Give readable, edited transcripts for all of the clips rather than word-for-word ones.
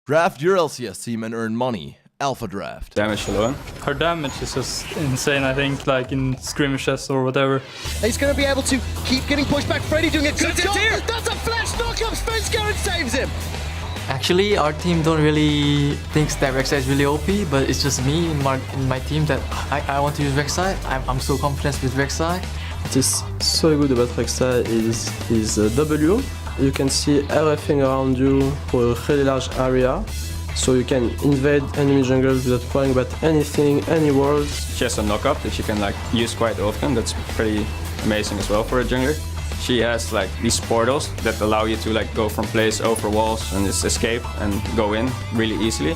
Draft your LCS team and earn money. Alpha Draft. Damage alone. Her damage is just insane, I think, like in skirmishes or whatever. He's going to be able to keep getting pushed back. Freddy doing a good job. That's a flash knockup. Space Garrett saves him. Actually, our team don't really think that Rek'Sai is really OP, but it's just me in my team that I want to use Rek'Sai. I'm so confident with Rek'Sai. What is so good about Rek'Sai is his W. You can see everything around you for a really large area, so you can invade enemy jungles without worrying about anything, any walls. She has a knockup that she can like use quite often. That's pretty amazing as well for a jungler. She has like these portals that allow you to like go from place over walls and just escape and go in really easily.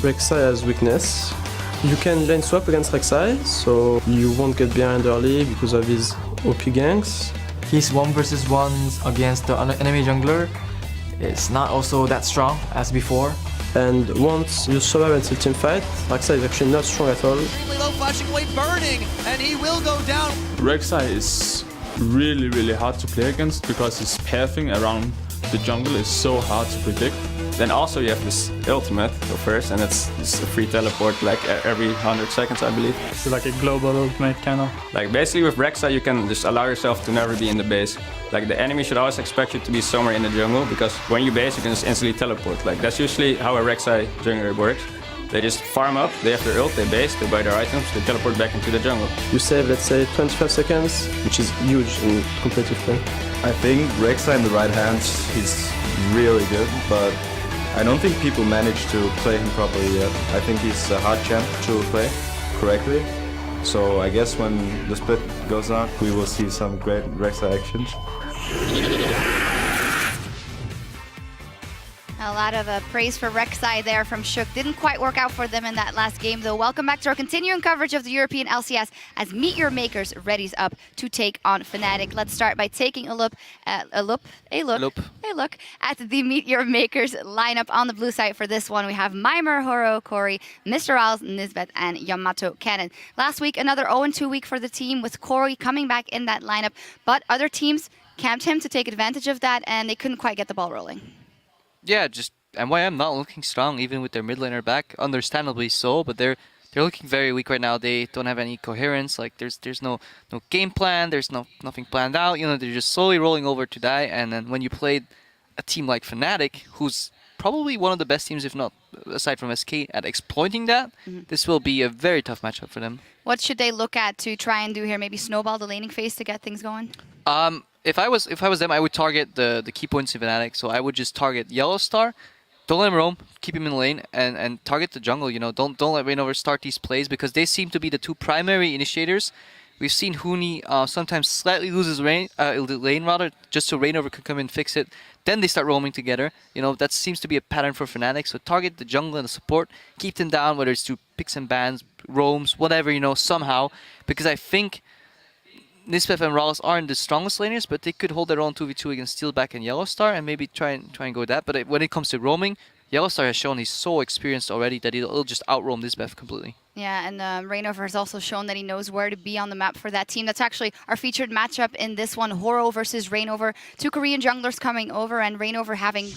Rek'Sai has weakness. You can lane swap against Rek'Sai, so you won't get behind early because of his OP ganks. His 1 versus 1s against the enemy jungler is not also that strong as before. And once you survive until team fight, Rek'Sai is actually not strong at all. Extremely low, flashing away, burning, and he will go down. Rek'Sai is really hard to play against because his pathing around the jungle is so hard to predict. Then also you have this ultimate go first, and it's a free teleport like every 100 seconds, I believe. It's like a global ultimate kind of. Like basically with Rek'Sai you can just allow yourself to never be in the base. Like the enemy should always expect you to be somewhere in the jungle, because when you base you can just instantly teleport. Like that's usually how a Rek'Sai jungler works. They just farm up, they have their ult, they base, they buy their items, they teleport back into the jungle. You save, let's say, 25 seconds, which is huge in competitive play. I think Rek'Sai in the right hands, he's really good, but I don't think people manage to play him properly yet. I think he's a hard champ to play correctly. So I guess when the split goes on, we will see some great Rek'Sai actions. A lot of praise for Rek'Sai there from Shook. Didn't quite work out for them in that last game, though. Welcome back to our continuing coverage of the European LCS as MeetYourMakers readies up to take on Fnatic. Let's start by taking a look at the MeetYourMakers lineup on the blue side for this one. We have Mimer, Horo, Corey, Mr. Owls, Nisbet, and Yamato Cannon. Last week, another 0-2 week for the team with Corey coming back in that lineup, but other teams camped him to take advantage of that, and they couldn't quite get the ball rolling. Yeah, just MYM not looking strong even with their mid laner back, understandably so, but they're looking very weak right now. They don't have any coherence. Like there's no game plan, there's nothing planned out. You know, they're just slowly rolling over to die. And then when you played a team like Fnatic, who's probably one of the best teams, if not aside from SK, at exploiting that, this will be a very tough matchup for them. What should they look at to try and do here? Maybe snowball the laning phase to get things going? If I was them, I would target the key points in Fnatic. So I would just target Yellow Star, don't let him roam, keep him in lane, and target the jungle. You know, don't let Reignover start these plays because they seem to be the two primary initiators. We've seen Huni sometimes slightly loses lane rather, just so Reignover could come and fix it. Then they start roaming together. You know, that seems to be a pattern for Fnatic. So target the jungle and the support, keep them down, whether it's through picks and bans, roams, whatever, you know, somehow. Because I think Nisbeth and Rawls aren't the strongest laners, but they could hold their own 2v2 against Steelback and Yellowstar and maybe try and go with that. But when it comes to roaming, Yellowstar has shown he's so experienced already that he'll just outroam Nisbeth completely. Yeah, and Reignover has also shown that he knows where to be on the map for that team. That's actually our featured matchup in this one, Horo versus Reignover. Two Korean junglers coming over and Reignover having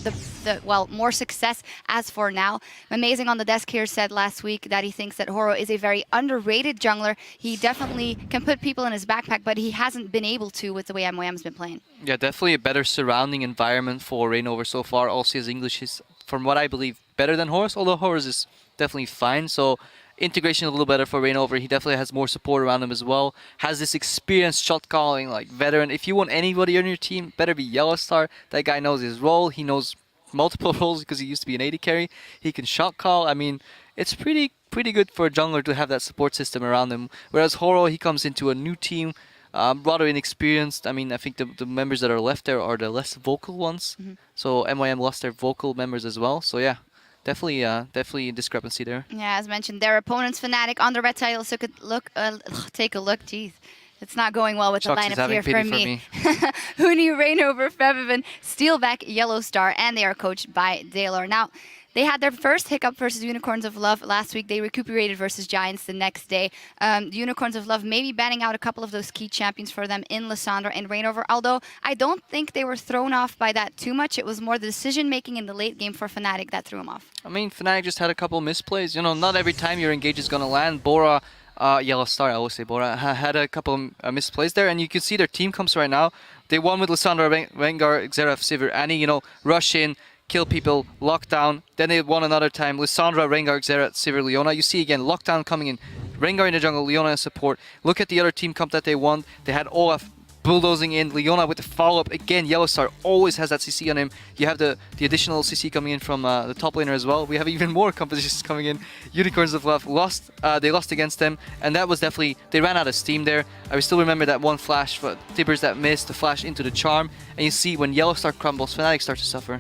more success as for now. Amazing on the desk here said last week that he thinks that Horo is a very underrated jungler. He definitely can put people in his backpack, but he hasn't been able to with the way MYM's been playing. Yeah, definitely a better surrounding environment for Reignover so far. Also his English is, from what I believe, better than Horus, although Horus is definitely fine. So integration a little better for Reignover. He definitely has more support around him as well. Has this experienced shot calling, like veteran. If you want anybody on your team, better be Yellowstar. That guy knows his role. He knows multiple roles because he used to be an AD carry. He can shot call. I mean, it's pretty good for a jungler to have that support system around him. Whereas Horo, he comes into a new team, rather inexperienced. I mean, I think the members that are left there are the less vocal ones. So MYM lost their vocal members as well. So yeah. Definitely a discrepancy there. Yeah, as mentioned, their opponents, Fnatic, on the red title. So take a look. Jeez, it's not going well with Chucks the lineup here for me. me. Huni, Reignover, Febiven, Steelback, Yellowstar, and they are coached by Daylor. Now, They had their first hiccup versus Unicorns of Love last week. They recuperated versus Giants the next day. The Unicorns of Love maybe banning out a couple of those key champions for them in Lissandra and Reignover, although I don't think they were thrown off by that too much. It was more the decision-making in the late game for Fnatic that threw them off. I mean, Fnatic just had a couple misplays. You know, not every time your engage is going to land. Bora, Yellow Star, I always say Bora, had a couple misplays there, and you can see their team comps right now. They won with Lissandra, Rengar, Xerath, Sivir, Annie, you know, rush in, kill people, lockdown. Then they won another time. Lissandra, Rengar, Xerath, Sivir, Leona. You see again, lockdown coming in. Rengar in the jungle, Leona in support. Look at the other team comp that they won. They had Olaf bulldozing in, Leona with the follow-up. Again, Yellow Star always has that CC on him. You have the additional CC coming in from the top laner as well. We have even more compositions coming in. Unicorns of Love lost. They lost against them, and that was definitely, they ran out of steam there. I still remember that one flash for Tibbers that missed, the flash into the charm, and you see when Yellow Star crumbles, Fnatic starts to suffer.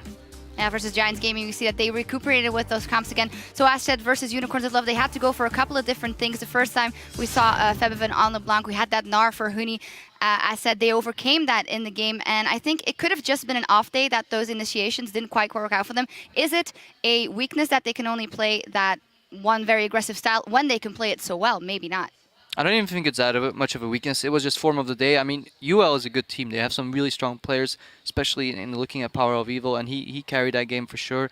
Yeah, versus Giants Gaming, we see that they recuperated with those comps again. So as said, versus Unicorns of Love, they had to go for a couple of different things. The first time we saw Febiven on LeBlanc, we had that Gnar for Huni. As said, they overcame that in the game, and I think it could have just been an off day that those initiations didn't quite work out for them. Is it a weakness that they can only play that one very aggressive style when they can play it so well? Maybe not. I don't even think it's that much of a weakness. It was just form of the day. I mean, UL is a good team. They have some really strong players, especially in looking at Power of Evil, and he carried that game for sure.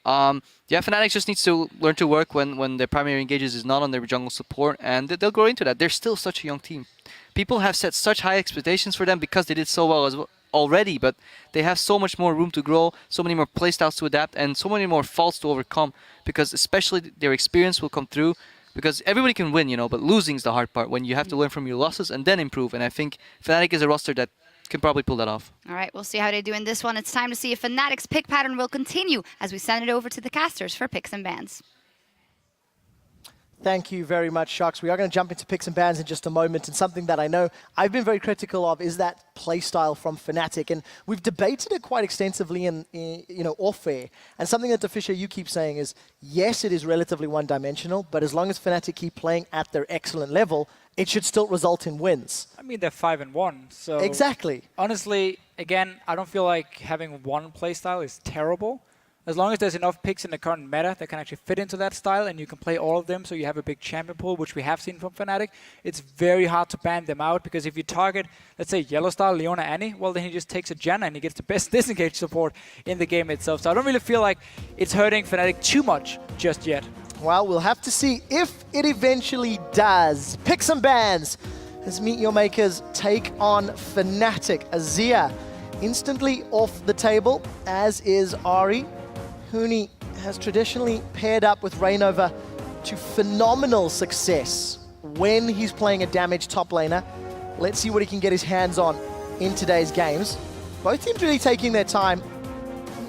Yeah, Fnatic just needs to learn to work when their primary engages is not on their jungle support, and they'll grow into that. They're still such a young team. People have set such high expectations for them because they did so well already, but they have so much more room to grow, so many more playstyles to adapt, and so many more faults to overcome, because especially their experience will come through. Because everybody can win, you know, but losing is the hard part when you have to learn from your losses and then improve. And I think Fnatic is a roster that can probably pull that off. All right, we'll see how they do in this one. It's time to see if Fnatic's pick pattern will continue as we send it over to the casters for picks and bans. Thank you very much, Sharks. We are going to jump into picks and bans in just a moment, and something that I know I've been very critical of is that playstyle from Fnatic, and we've debated it quite extensively in off air. And something that Fisher, you keep saying is, yes, it is relatively one-dimensional, but as long as Fnatic keep playing at their excellent level, it should still result in wins. I mean, they're 5-1, so exactly. Honestly, again, I don't feel like having one playstyle is terrible. As long as there's enough picks in the current meta that can actually fit into that style and you can play all of them so you have a big champion pool, which we have seen from Fnatic, it's very hard to ban them out, because if you target, let's say, Yellow Star, Leona, Annie, well, then he just takes a Janna and he gets the best disengage support in the game itself. So I don't really feel like it's hurting Fnatic too much just yet. Well, we'll have to see if it eventually does. Picks and bans as MeetYourMakers take on Fnatic. Azir instantly off the table, as is Ari. Huni has traditionally paired up with Reignover to phenomenal success when he's playing a damaged top laner. Let's see what he can get his hands on in today's games. Both teams really taking their time.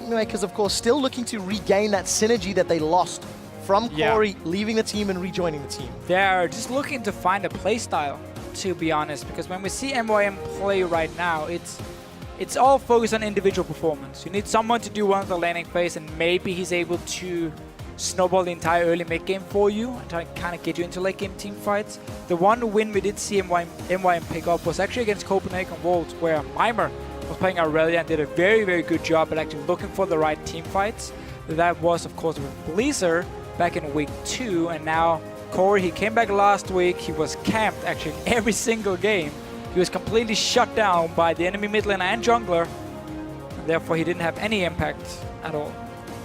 MeetYourMakers, of course, still looking to regain that synergy that they lost from Corey leaving the team and rejoining the team. They're just looking to find a playstyle, to be honest, because when we see MYM play right now, it's all focused on individual performance. You need someone to do one of the laning phase, and maybe he's able to snowball the entire early mid game for you and try to kind of get you into late game team fights. The one win we did see MYM pick up was actually against Copenhagen Wolves, where Mimer was playing Aurelia and did a very, very good job at actually looking for the right team fights. That was, of course, with Blizzard back in week 2, and now Corey, he came back last week. He was camped actually every single game. He was completely shut down by the enemy mid laner and jungler, and therefore he didn't have any impact at all.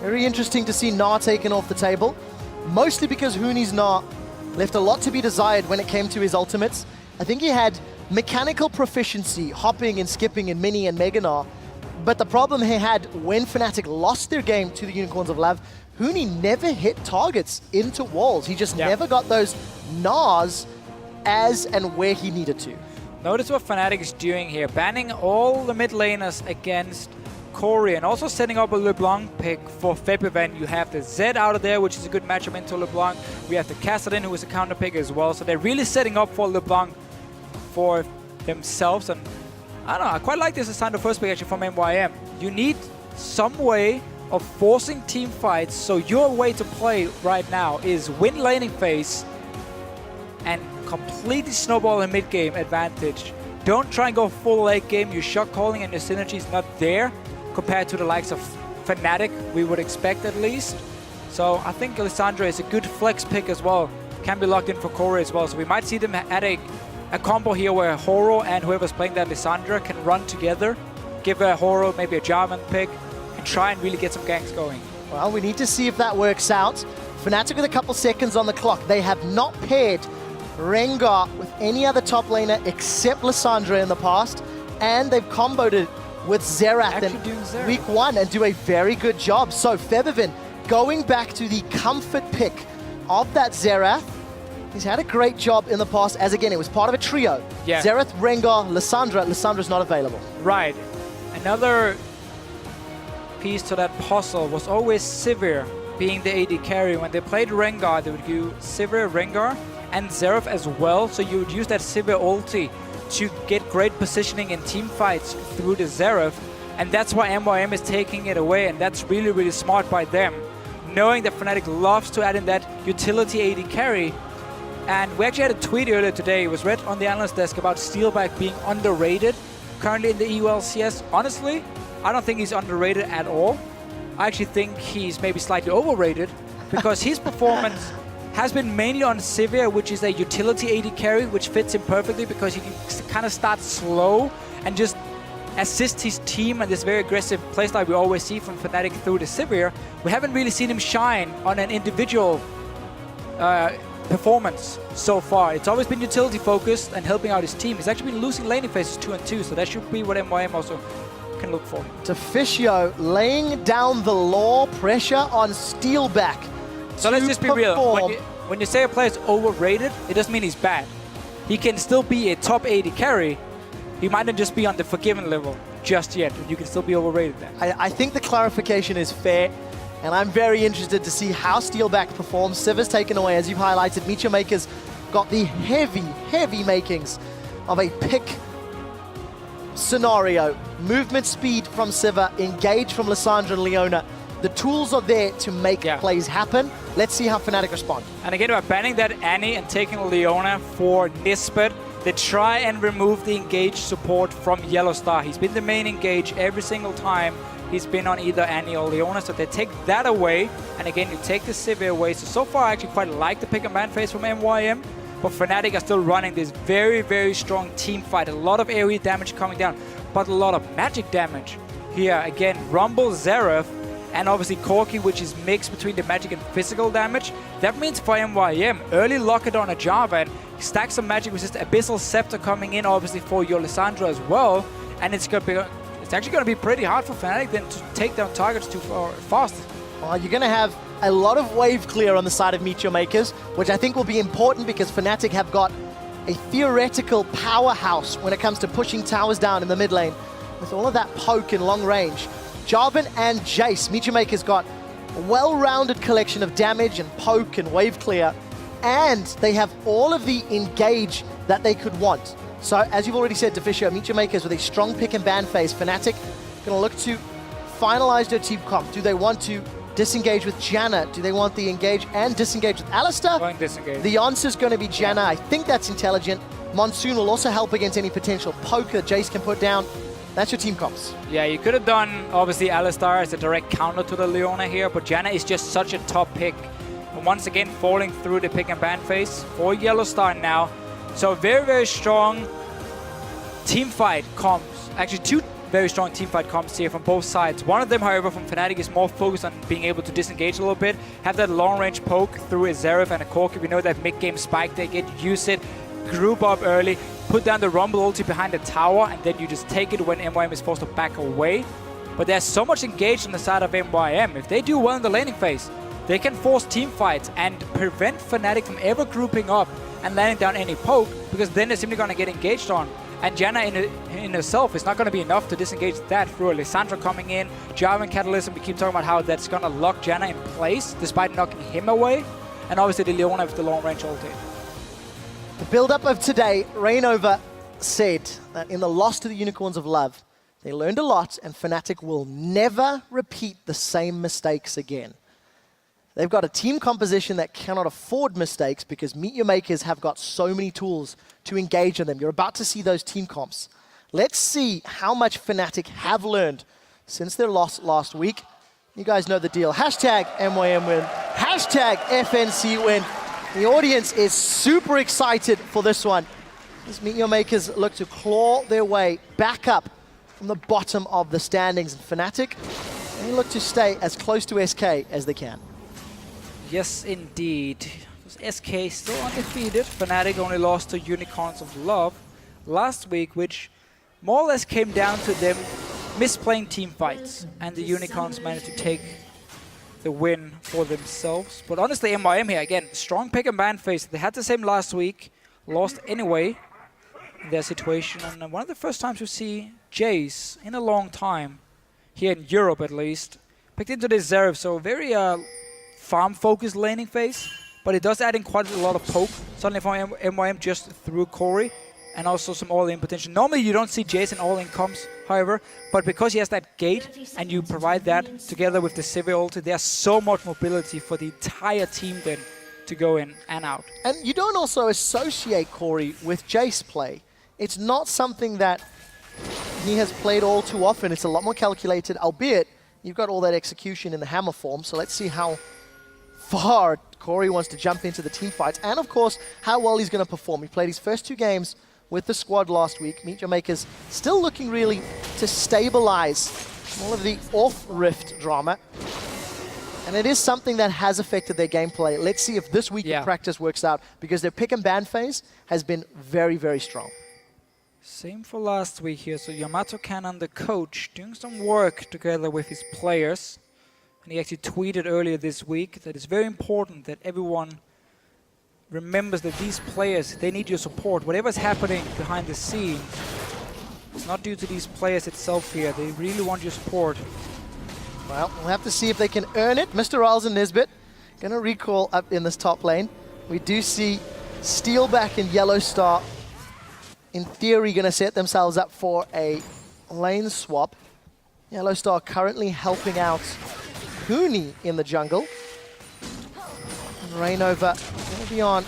Very interesting to see Gnar taken off the table, mostly because Huni's Gnar left a lot to be desired when it came to his ultimates. I think he had mechanical proficiency, hopping and skipping in Mini and Mega Gnar, but the problem he had when Fnatic lost their game to the Unicorns of Love, Huni never hit targets into walls. He just never got those Gnars as and where he needed to. Notice what Fnatic is doing here, banning all the mid laners against Corey, and also setting up a LeBlanc pick for Febiven. You have the Zed out of there, which is a good matchup into LeBlanc. We have the Kassadin, who is a counter pick as well. So they're really setting up for LeBlanc for themselves. And I don't know, I quite like this as the first pick actually from MYM. You need some way of forcing team fights. So your way to play right now is win laning phase and completely snowball in mid-game advantage. Don't try and go full late game. Your shot calling and your synergy is not there compared to the likes of Fnatic, we would expect at least. So I think Lissandra is a good flex pick as well. Can be locked in for Corey as well. So we might see them at a combo here where Horo and whoever's playing that Lissandra can run together, give a Horo maybe a Jarvan pick, and try and really get some ganks going. Well, we need to see if that works out. Fnatic with a couple seconds on the clock. They have not paired Rengar with any other top laner except Lissandra in the past, and they've comboed it with Xerath in week 1 and do a very good job. So Febiven going back to the comfort pick of that Xerath. He's had a great job in the past, as again, it was part of a trio. Yeah. Xerath, Rengar, Lissandra. Lissandra's not available. Right. Another piece to that puzzle was always Sivir being the AD carry. When they played Rengar, they would do Sivir, Rengar, and Xerath as well. So you would use that Sivir ulti to get great positioning in team fights through the Xerath. And that's why MYM is taking it away, and that's really, really smart by them. Knowing that Fnatic loves to add in that utility AD carry. And we actually had a tweet earlier today. It was read on the analyst desk about Steelback being underrated currently in the EULCS. Honestly, I don't think he's underrated at all. I actually think he's maybe slightly overrated because his performance has been mainly on Sivir, which is a utility AD carry, which fits him perfectly because he can kind of start slow and just assist his team and this very aggressive playstyle we always see from Fnatic through the Sivir. We haven't really seen him shine on an individual performance so far. It's always been utility focused and helping out his team. He's actually been losing laning phases 2-2, so that should be what MYM also can look for. Deficio laying down the law, pressure on Steelback. So let's just be real. When you say a player is overrated, it doesn't mean he's bad. He can still be a top 80 carry. He might not just be on the forgiven level just yet. You can still be overrated then. I think the clarification is fair. And I'm very interested to see how Steelback performs. Sivir's taken away, as you've highlighted. MeetYourMakers got the heavy makings of a pick scenario. Movement speed from Sivir, engage from Lissandra and Leona. The tools are there to make plays happen. Let's see how Fnatic respond. And again, by banning that Annie and taking Leona for Nisbet, they try and remove the engage support from Yellowstar. He's been the main engage every single time he's been on either Annie or Leona, so they take that away, and again, you take the Sivir away. So far, I actually quite like the pick and ban phase from MYM, but Fnatic are still running this very strong team fight. A lot of AoE damage coming down, but a lot of magic damage. Here, again, Rumble, Xerath, and obviously Corki, which is mixed between the magic and physical damage. That means for MYM, early lock-it on a Jarvan, stack some magic resist, Abyssal Scepter coming in, obviously for your Lissandra as well, and it's actually going to be pretty hard for Fnatic then to take down targets too fast. Well, you're going to have a lot of wave clear on the side of MeetYourMakers, which I think will be important because Fnatic have got a theoretical powerhouse when it comes to pushing towers down in the mid lane with all of that poke and long range. Jarvan and Jace, MeetYourMakers got a well-rounded collection of damage and poke and wave clear, and they have all of the engage that they could want. So, as you've already said, Deficio, MeetYourMakers with a strong pick and ban phase. Fnatic going to look to finalize their team comp. Do they want to disengage with Janna? Do they want the engage and disengage with Alistar? Going disengage. The answer is going to be Janna. I think that's intelligent. Monsoon will also help against any potential poker Jace can put down. That's your team comps. Yeah, you could have done, obviously, Alistar as a direct counter to the Leona here, but Janna is just such a top pick. And once again, falling through the pick and ban phase for Yellowstar now. So very strong team fight comps. Actually, two very strong team fight comps here from both sides. One of them, however, from Fnatic is more focused on being able to disengage a little bit, have that long-range poke through a Xerath and a Corki. We know that mid-game spike they get, use it, group up early, put down the Rumble ulti behind the tower, and then you just take it when MYM is forced to back away. But there's so much engaged on the side of MYM. If they do well in the laning phase, they can force team fights and prevent Fnatic from ever grouping up and landing down any poke, because then they're simply going to get engaged on. And Janna in herself is not going to be enough to disengage that through a Lissandra coming in. Jarvan Catalysm, we keep talking about how that's going to lock Janna in place despite knocking him away. And obviously the Leona with the long range ulti. The build-up of today, Rainover said that in the loss to the Unicorns of Love, they learned a lot and Fnatic will never repeat the same mistakes again. They've got a team composition that cannot afford mistakes because MeetYourMakers have got so many tools to engage on them. You're about to see those team comps. Let's see how much Fnatic have learned since their loss last week. You guys know the deal. Hashtag MYM win. Hashtag FNC win. The audience is super excited for this one. As MeetYourMakers look to claw their way back up from the bottom of the standings. And Fnatic, they look to stay as close to SK as they can. Yes, indeed. SK still undefeated. Fnatic only lost to Unicorns of Love last week, which more or less came down to them misplaying team fights. And the Unicorns managed to take the win for themselves. But honestly, MYM here, again, strong pick and ban phase. They had the same last week, lost anyway in their situation. And one of the first times we see Jace in a long time, here in Europe at least, picked into this Zeref. So very farm-focused laning phase, but it does add in quite a lot of poke. Suddenly from MYM just through Corey, and also some all-in potential. Normally you don't see Jace in all-in comps, however, but because he has that gate, and you provide that together with the Sivir ulti, there's so much mobility for the entire team then to go in and out. And you don't also associate Corey with Jace play. It's not something that he has played all too often. It's a lot more calculated, albeit you've got all that execution in the hammer form, so let's see how far Corey wants to jump into the team fights, and of course, how well he's going to perform. He played his first 2 games with the squad last week. MeetYourMakers still looking really to stabilize all of the off-rift drama. And it is something that has affected their gameplay. Let's see if this week of practice works out, because their pick and ban phase has been very, very strong. Same for last week here. So Yamato Cannon, the coach, doing some work together with his players. And he actually tweeted earlier this week that it's very important that everyone remembers that these players, they need your support. Whatever's happening behind the scene, it's not due to these players itself here. They really want your support. Well, we'll have to see if they can earn it. Mr. Riles and Nisbet going to recall up in this top lane. We do see Steelback and Yellow Star, in theory, going to set themselves up for a lane swap. Yellow Star currently helping out Huni in the jungle. And Rainover going to be on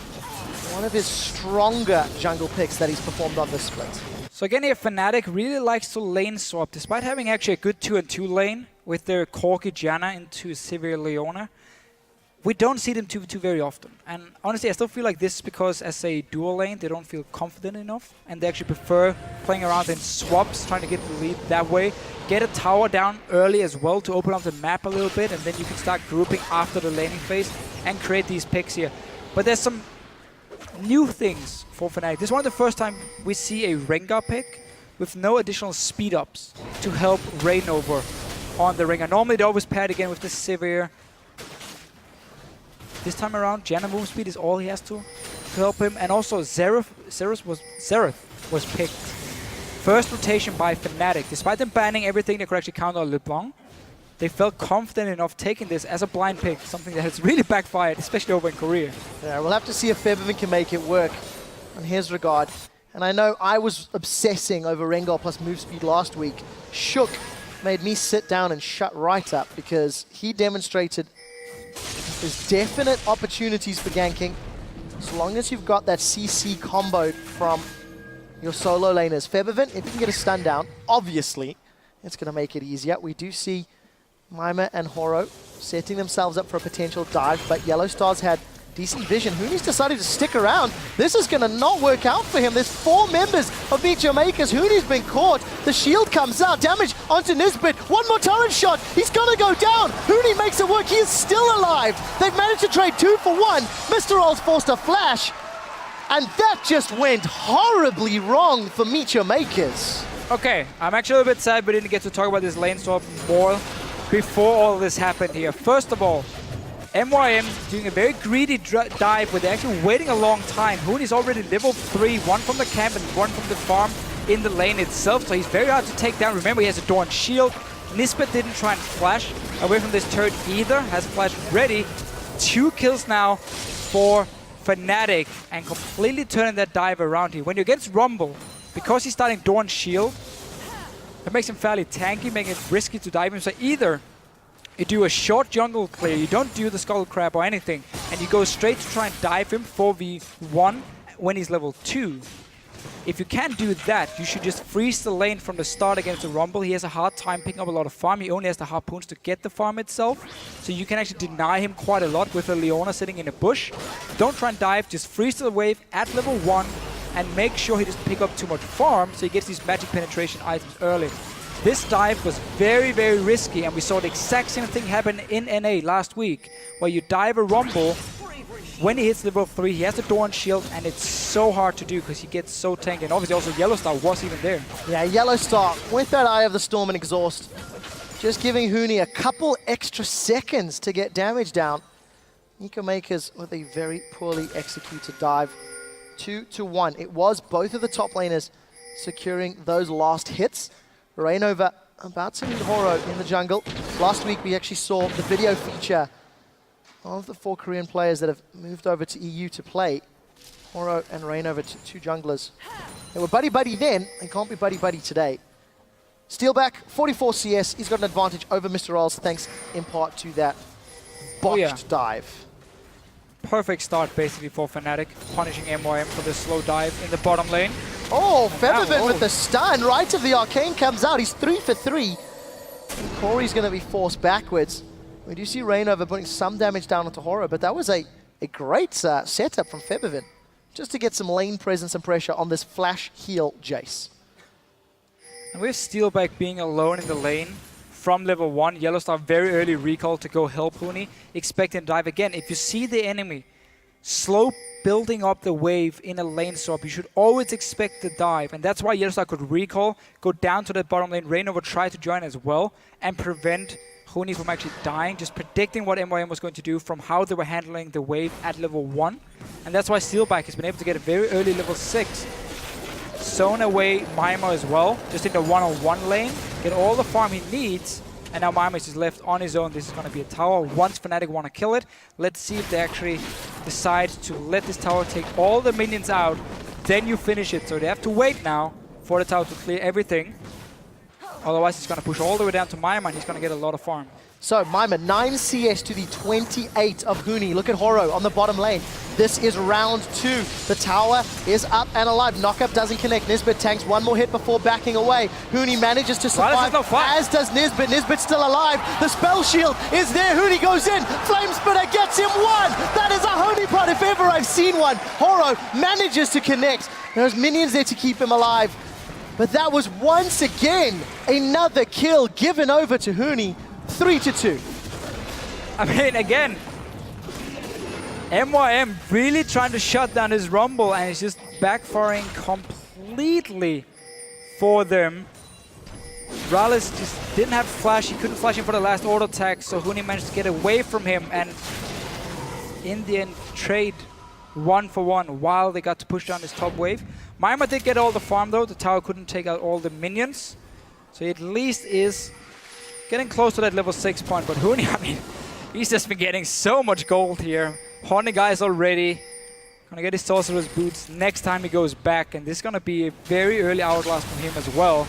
one of his stronger jungle picks that he's performed on this split. So again here, Fnatic really likes to lane swap, despite having actually a good 2-and-2 lane with their Corki Janna into Sivir Leona. We don't see them too very often. And honestly, I still feel like this is because as a dual lane, they don't feel confident enough. And they actually prefer playing around in swaps, trying to get the lead that way. Get a tower down early as well to open up the map a little bit. And then you can start grouping after the laning phase and create these picks here. But there's some new things for Fnatic. This is one of the first time we see a Rengar pick with no additional speed ups to help Rainover on the Rengar. Normally they always paired again with the Sivir. This time around, Janna move speed is all he has to help him. And also Zeref was picked. First rotation by Fnatic. Despite them banning everything that could actually counter LeBlanc, they felt confident enough taking this as a blind pick, something that has really backfired, especially over in Korea. Yeah, we'll have to see if Febiven can make it work in his regard. And I know I was obsessing over Rengar plus move speed last week. Shook made me sit down and shut right up, because he demonstrated there's definite opportunities for ganking, as long as you've got that CC combo from your solo laners. Febiven, if you can get a stun down, obviously, it's going to make it easier. We do see Mima and Horo setting themselves up for a potential dive, but Yellow Star's had decent vision. Huni's decided to stick around. This is going to not work out for him. There's 4 members of MeetYourMakers. Huni's been caught. The shield comes out. Damage onto Nisbet. One more turret shot. He's going to go down. Huni makes it work. He is still alive. They've managed to trade 2 for 1. Mr. Roll's forced a flash. And that just went horribly wrong for MeetYourMakers. Okay, I'm actually a little bit sad we didn't get to talk about this lane swap more before all this happened here. First of all, MYM doing a very greedy dive where they're actually waiting a long time. Huni's already level 3, 1 from the camp and 1 from the farm in the lane itself, so he's very hard to take down. Remember, he has a Dawn shield. Nisbet didn't try and flash away from this turret either, has flash ready. 2 kills now for Fnatic, and completely turning that dive around here. When you're against Rumble, because he's starting Dawn shield, it makes him fairly tanky, making it risky to dive him. So either you do a short jungle clear, you don't do the Skull Crab or anything, and you go straight to try and dive him 4v1 when he's level 2. If you can't do that, you should just freeze the lane from the start against the Rumble. He has a hard time picking up a lot of farm. He only has the harpoons to get the farm itself. So you can actually deny him quite a lot with a Leona sitting in a bush. Don't try and dive, just freeze the wave at level 1 and make sure he doesn't pick up too much farm so he gets these magic penetration items early. This dive was very, very risky, and we saw the exact same thing happen in NA last week, where you dive a Rumble. When he hits level 3, he has the Dawn Shield, and it's so hard to do because he gets so tanked. And obviously also Yellow Star was even there. Yeah, Yellow Star with that Eye of the Storm and Exhaust, just giving Huni a couple extra seconds to get damage down. MeetYourMakers with a very poorly executed dive. 2-1. It was both of the top laners securing those last hits. Rainover about to meet Horo in the jungle. Last week we actually saw the video feature of the 4 Korean players that have moved over to EU to play. Horo and Rainover, two junglers. They were buddy-buddy then, and can't be buddy-buddy today. Steelback, 44 CS, he's got an advantage over Mr. Rolls, thanks in part to that botched dive. Perfect start basically for Fnatic, punishing MYM for the slow dive in the bottom lane. Oh, Featherman with the stun, right of the Arcane comes out, he's 3 for 3. And Corey's going to be forced backwards. We do see Rainover putting some damage down onto Horo, but that was a great setup from Featherman, just to get some lane presence and pressure on this flash heal Jace. And with Steelback being alone in the lane from level 1, Yellowstar very early recall to go help Huni, expecting to dive again. If you see the enemy slow building up the wave in a lane swap, you should always expect the dive, and that's why Yellowstar could recall, go down to the bottom lane. Rainover tried to join as well and prevent Huni from actually dying, just predicting what MYM was going to do from how they were handling the wave at level 1. And that's why Steelback has been able to get a very early level 6. Zone away Mima as well, just in the one-on-one lane, get all the farm he needs, and now Mima is just left on his own. This is going to be a tower once Fnatic want to kill it. Let's see if they actually decide to let this tower take all the minions out, then you finish it. So they have to wait now for the tower to clear everything. Otherwise, he's going to push all the way down to Mima, and he's going to get a lot of farm. So Mima, 9 CS to the 28 of Huni. Look at Horo on the bottom lane. This is round 2. The tower is up and alive. Knockup doesn't connect. Nisbet tanks one more hit before backing away. Huni manages to survive, as does Nisbet. Nisbet's still alive. The spell shield is there. Huni goes in. Flamespitter gets him 1. That is a honeypot if ever I've seen one. Horo manages to connect. There's minions there to keep him alive. But that was once again another kill given over to Huni. 3-2. I mean, again, MYM really trying to shut down his Rumble, and it's just backfiring completely for them. Rallis just didn't have flash. He couldn't flash in for the last auto attack, so Huni managed to get away from him, and in the end trade 1-for-1 while they got to push down this top wave. Mima did get all the farm though. The tower couldn't take out all the minions, so he at least is getting close to that level 6 point. But Huni, I mean, he's just been getting so much gold here. Haunting guys already. Gonna get his Sorcerer's Boots next time he goes back, and this is gonna be a very early Hourglass from him as well.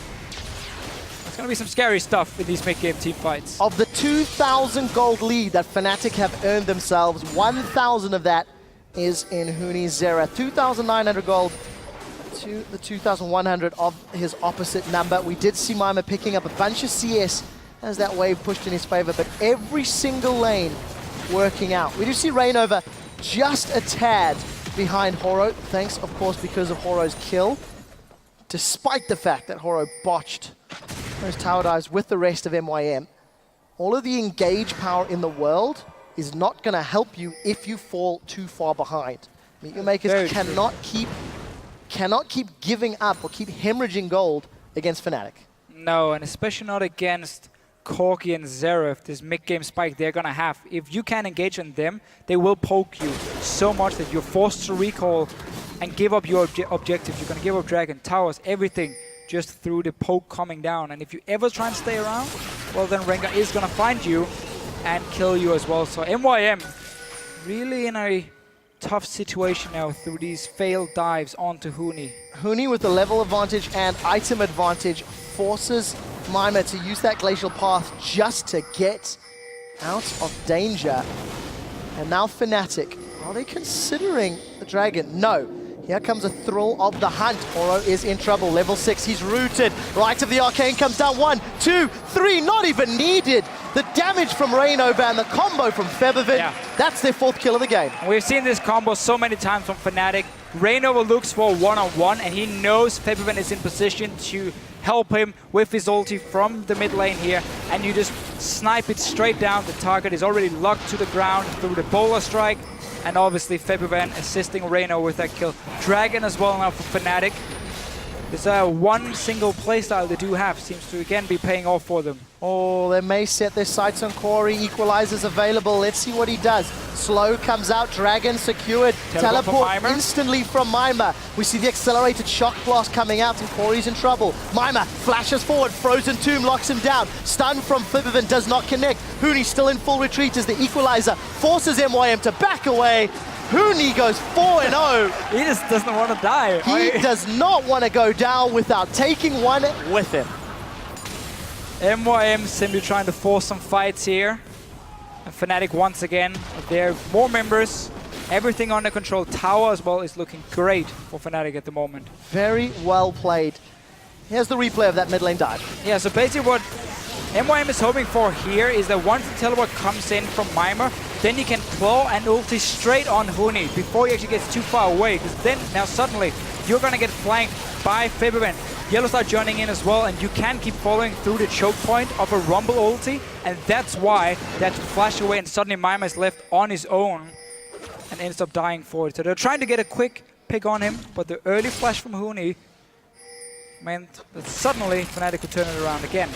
It's gonna be some scary stuff in these mid-game team fights. Of the 2,000 gold lead that Fnatic have earned themselves, 1,000 of that is in Huni's Zera. 2,900 gold to the 2,100 of his opposite number. We did see Mima picking up a bunch of CS as that wave pushed in his favor, but every single lane working out. We do see Rainover just a tad behind Horo, thanks of course because of Horo's kill, despite the fact that Horo botched those tower dives with the rest of MYM. All of the engage power in the world is not going to help you if you fall too far behind. MeetYourMakers cannot keep giving up or keep hemorrhaging gold against Fnatic. No, and especially not against Corki and Xerath, this mid-game spike they're gonna have. If you can't engage on them, they will poke you so much that you're forced to recall and give up your objectives. You're gonna give up Dragon, Towers, everything just through the poke coming down. And if you ever try and stay around, well then Rengar is gonna find you and kill you as well. So MYM really in a tough situation now through these failed dives onto Huni. Huni with the level advantage and item advantage forces Mima to use that Glacial Path just to get out of danger. And now Fnatic, are they considering the Dragon? No. Here comes a thrill of the hunt. Oro is in trouble. Level 6, he's rooted. Right of the Arcane comes down. 1, 2, 3, not even needed. The damage from Rainover and the combo from Febiven, that's their 4th kill of the game. We've seen this combo so many times from Fnatic. Rainover looks for a one-on-one, and he knows Febiven is in position to help him with his ulti from the mid lane here, and you just snipe it straight down. The target is already locked to the ground through the Bowler Strike. And obviously Febiven assisting Rainover with that kill. Dragon as well now for Fnatic. This one single playstyle they do have seems to again be paying off for them. Oh, they may set their sights on Corey. Equalizer's available. Let's see what he does. Slow comes out. Dragon secured. Teleport instantly from Mima. We see the accelerated shock blast coming out, and Corey's in trouble. Mima flashes forward. Frozen Tomb locks him down. Stun from Febiven does not connect. Huni still in full retreat as the Equalizer forces MYM to back away. Huni goes 4-0. He just doesn't want to die. He does not want to go down without taking one with him. MYM simply trying to force some fights here. And Fnatic once again, there are more members. Everything under control. Tower as well is looking great for Fnatic at the moment. Very well played. Here's the replay of that mid lane dive. Yeah, so basically what MYM is hoping for here is that once the teleport comes in from Mima, then you can claw and ulti straight on Huni before he actually gets too far away, because then now suddenly you're going to get flanked by Febiven. Yellowstar joining in as well, and you can keep following through the choke point of a Rumble ulti, and that's why that flash away and suddenly Mima is left on his own and ends up dying for it. So they're trying to get a quick pick on him, but the early flash from Huni meant that suddenly Fnatic could turn it around again.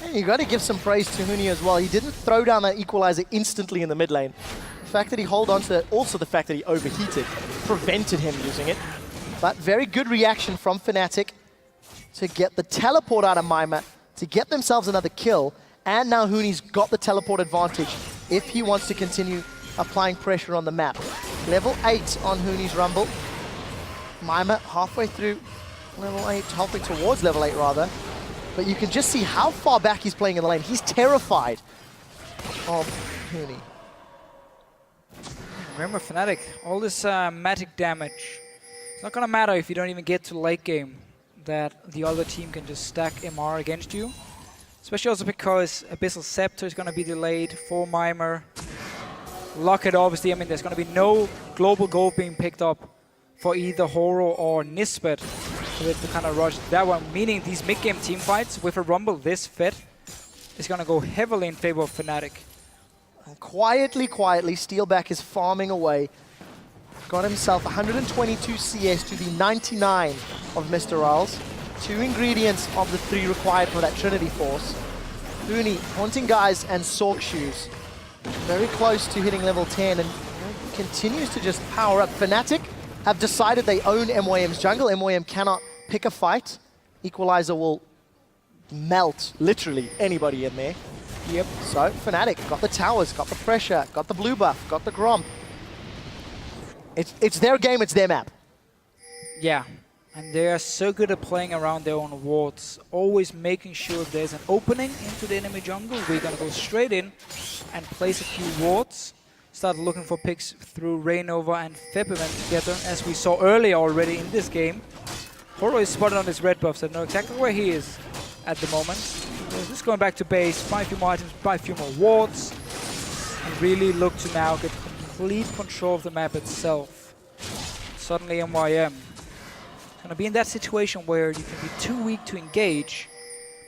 And you got to give some praise to Huni as well. He didn't throw down that Equalizer instantly in the mid lane. The fact that he held on to it, also the fact that he overheated, prevented him using it. But very good reaction from Fnatic to get the teleport out of Mima, to get themselves another kill, and now Huni's got the teleport advantage if he wants to continue applying pressure on the map. Level 8 on Huni's Rumble. Mima halfway through level 8, halfway towards level 8 rather. But you can just see how far back he's playing in the lane. He's terrified of Huni. Remember Fnatic, all this magic damage. It's not going to matter if you don't even get to late game, that the other team can just stack MR against you. Especially also because Abyssal Scepter is going to be delayed for Mima. Locket, obviously, I mean, there's going to be no global gold being picked up for either Horo or Nisbet. So they have to kind of rush that one, meaning these mid-game team fights with a Rumble this fit is going to go heavily in favor of Fnatic. And quietly, Steelback is farming away. Got himself 122 CS to the 99 of Mr. Riles. 2 ingredients of the 3 required for that Trinity Force. Huni, Haunting Guys, and Sork Shoes. Very close to hitting level 10 and continues to just power up. Fnatic have decided they own MYM's jungle. MYM cannot pick a fight. Equalizer will melt literally anybody in there. Yep. So Fnatic got the towers, got the pressure, got the blue buff, got the Gromp. It's their game, it's their map. Yeah, and they are so good at playing around their own wards, always making sure if there's an opening into the enemy jungle, we're gonna go straight in and place a few wards. Start looking for picks through Rainover and Febiven together, as we saw earlier already in this game. Horo is spotted on his red buff, so know exactly where he is at the moment. So just going back to base, buy a few more items, buy a few more wards, and really look to now get complete control of the map itself. Suddenly MYM is going to be in that situation where you can be too weak to engage,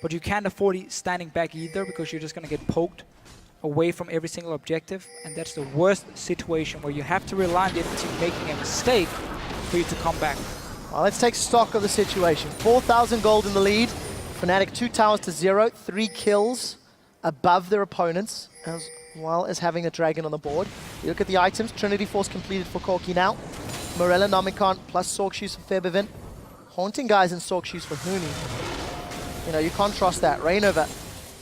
but you can't afford standing back either, because you're just going to get poked away from every single objective, and that's the worst situation where you have to rely on the other team making a mistake for you to come back. Well, let's take stock of the situation. 4,000 gold in the lead. Fnatic 2 towers to 0, 3 kills above their opponents, as well as having a dragon on the board. You look at the items, Trinity Force completed for Corki now. Morella, Nomicon, plus Sork Shoes for Febiven. Haunting Guys and Sork Shoes for Huni. You know, you contrast that. Rainover,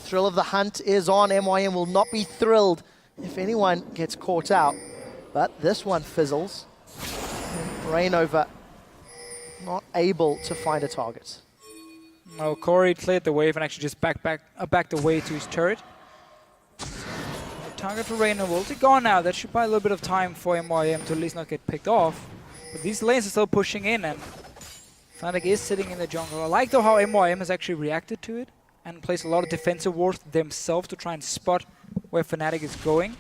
Thrill of the Hunt is on. MYM will not be thrilled if anyone gets caught out. But this one fizzles. Rainover not able to find a target. Well, Corey cleared the wave and actually just backed away to his turret. The target for Rainover will be gone now. That should buy a little bit of time for MYM to at least not get picked off. But these lanes are still pushing in, and Fnatic is sitting in the jungle. I like though how MYM has actually reacted to it and plays a lot of defensive wards themselves to try and spot where Fnatic is going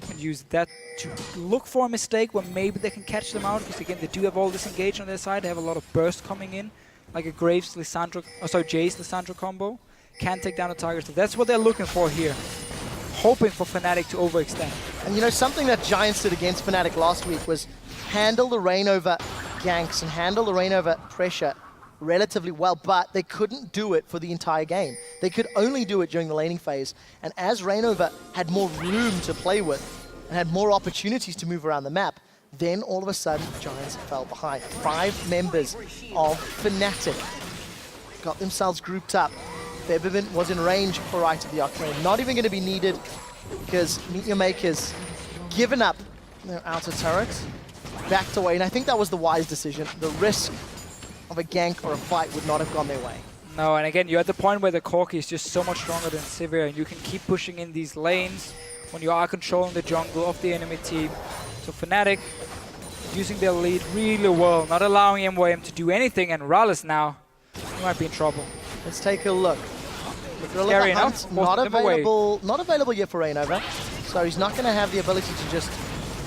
and use that to look for a mistake where maybe they can catch them out, because again they do have all this engage on their side. They have a lot of burst coming in, like a Graves Lissandra, Jace Lissandra combo can take down the target. So that's what they're looking for here, hoping for Fnatic to overextend. And you know, something that Giants did against Fnatic last week was handle the rain over ganks and handle the rain over pressure relatively well, but they couldn't do it for the entire game. They could only do it during the laning phase. And as Rainover had more room to play with and had more opportunities to move around the map, then all of a sudden Giants fell behind. 5 members of Fnatic got themselves grouped up. Febevin was in range for Right of the Arcane. Not even going to be needed because MeetYourMakers given up their outer turret, backed away, and I think that was the wise decision. The risk of a gank or a fight would not have gone their way. No, and again, you're at the point where the Corki is just so much stronger than Sivir, and you can keep pushing in these lanes when you are controlling the jungle of the enemy team. So Fnatic using their lead really well, not allowing MYM to do anything, and Rallis now, he might be in trouble. Let's take a look. Scary enough. Not available yet for Rainover, so he's not going to have the ability to just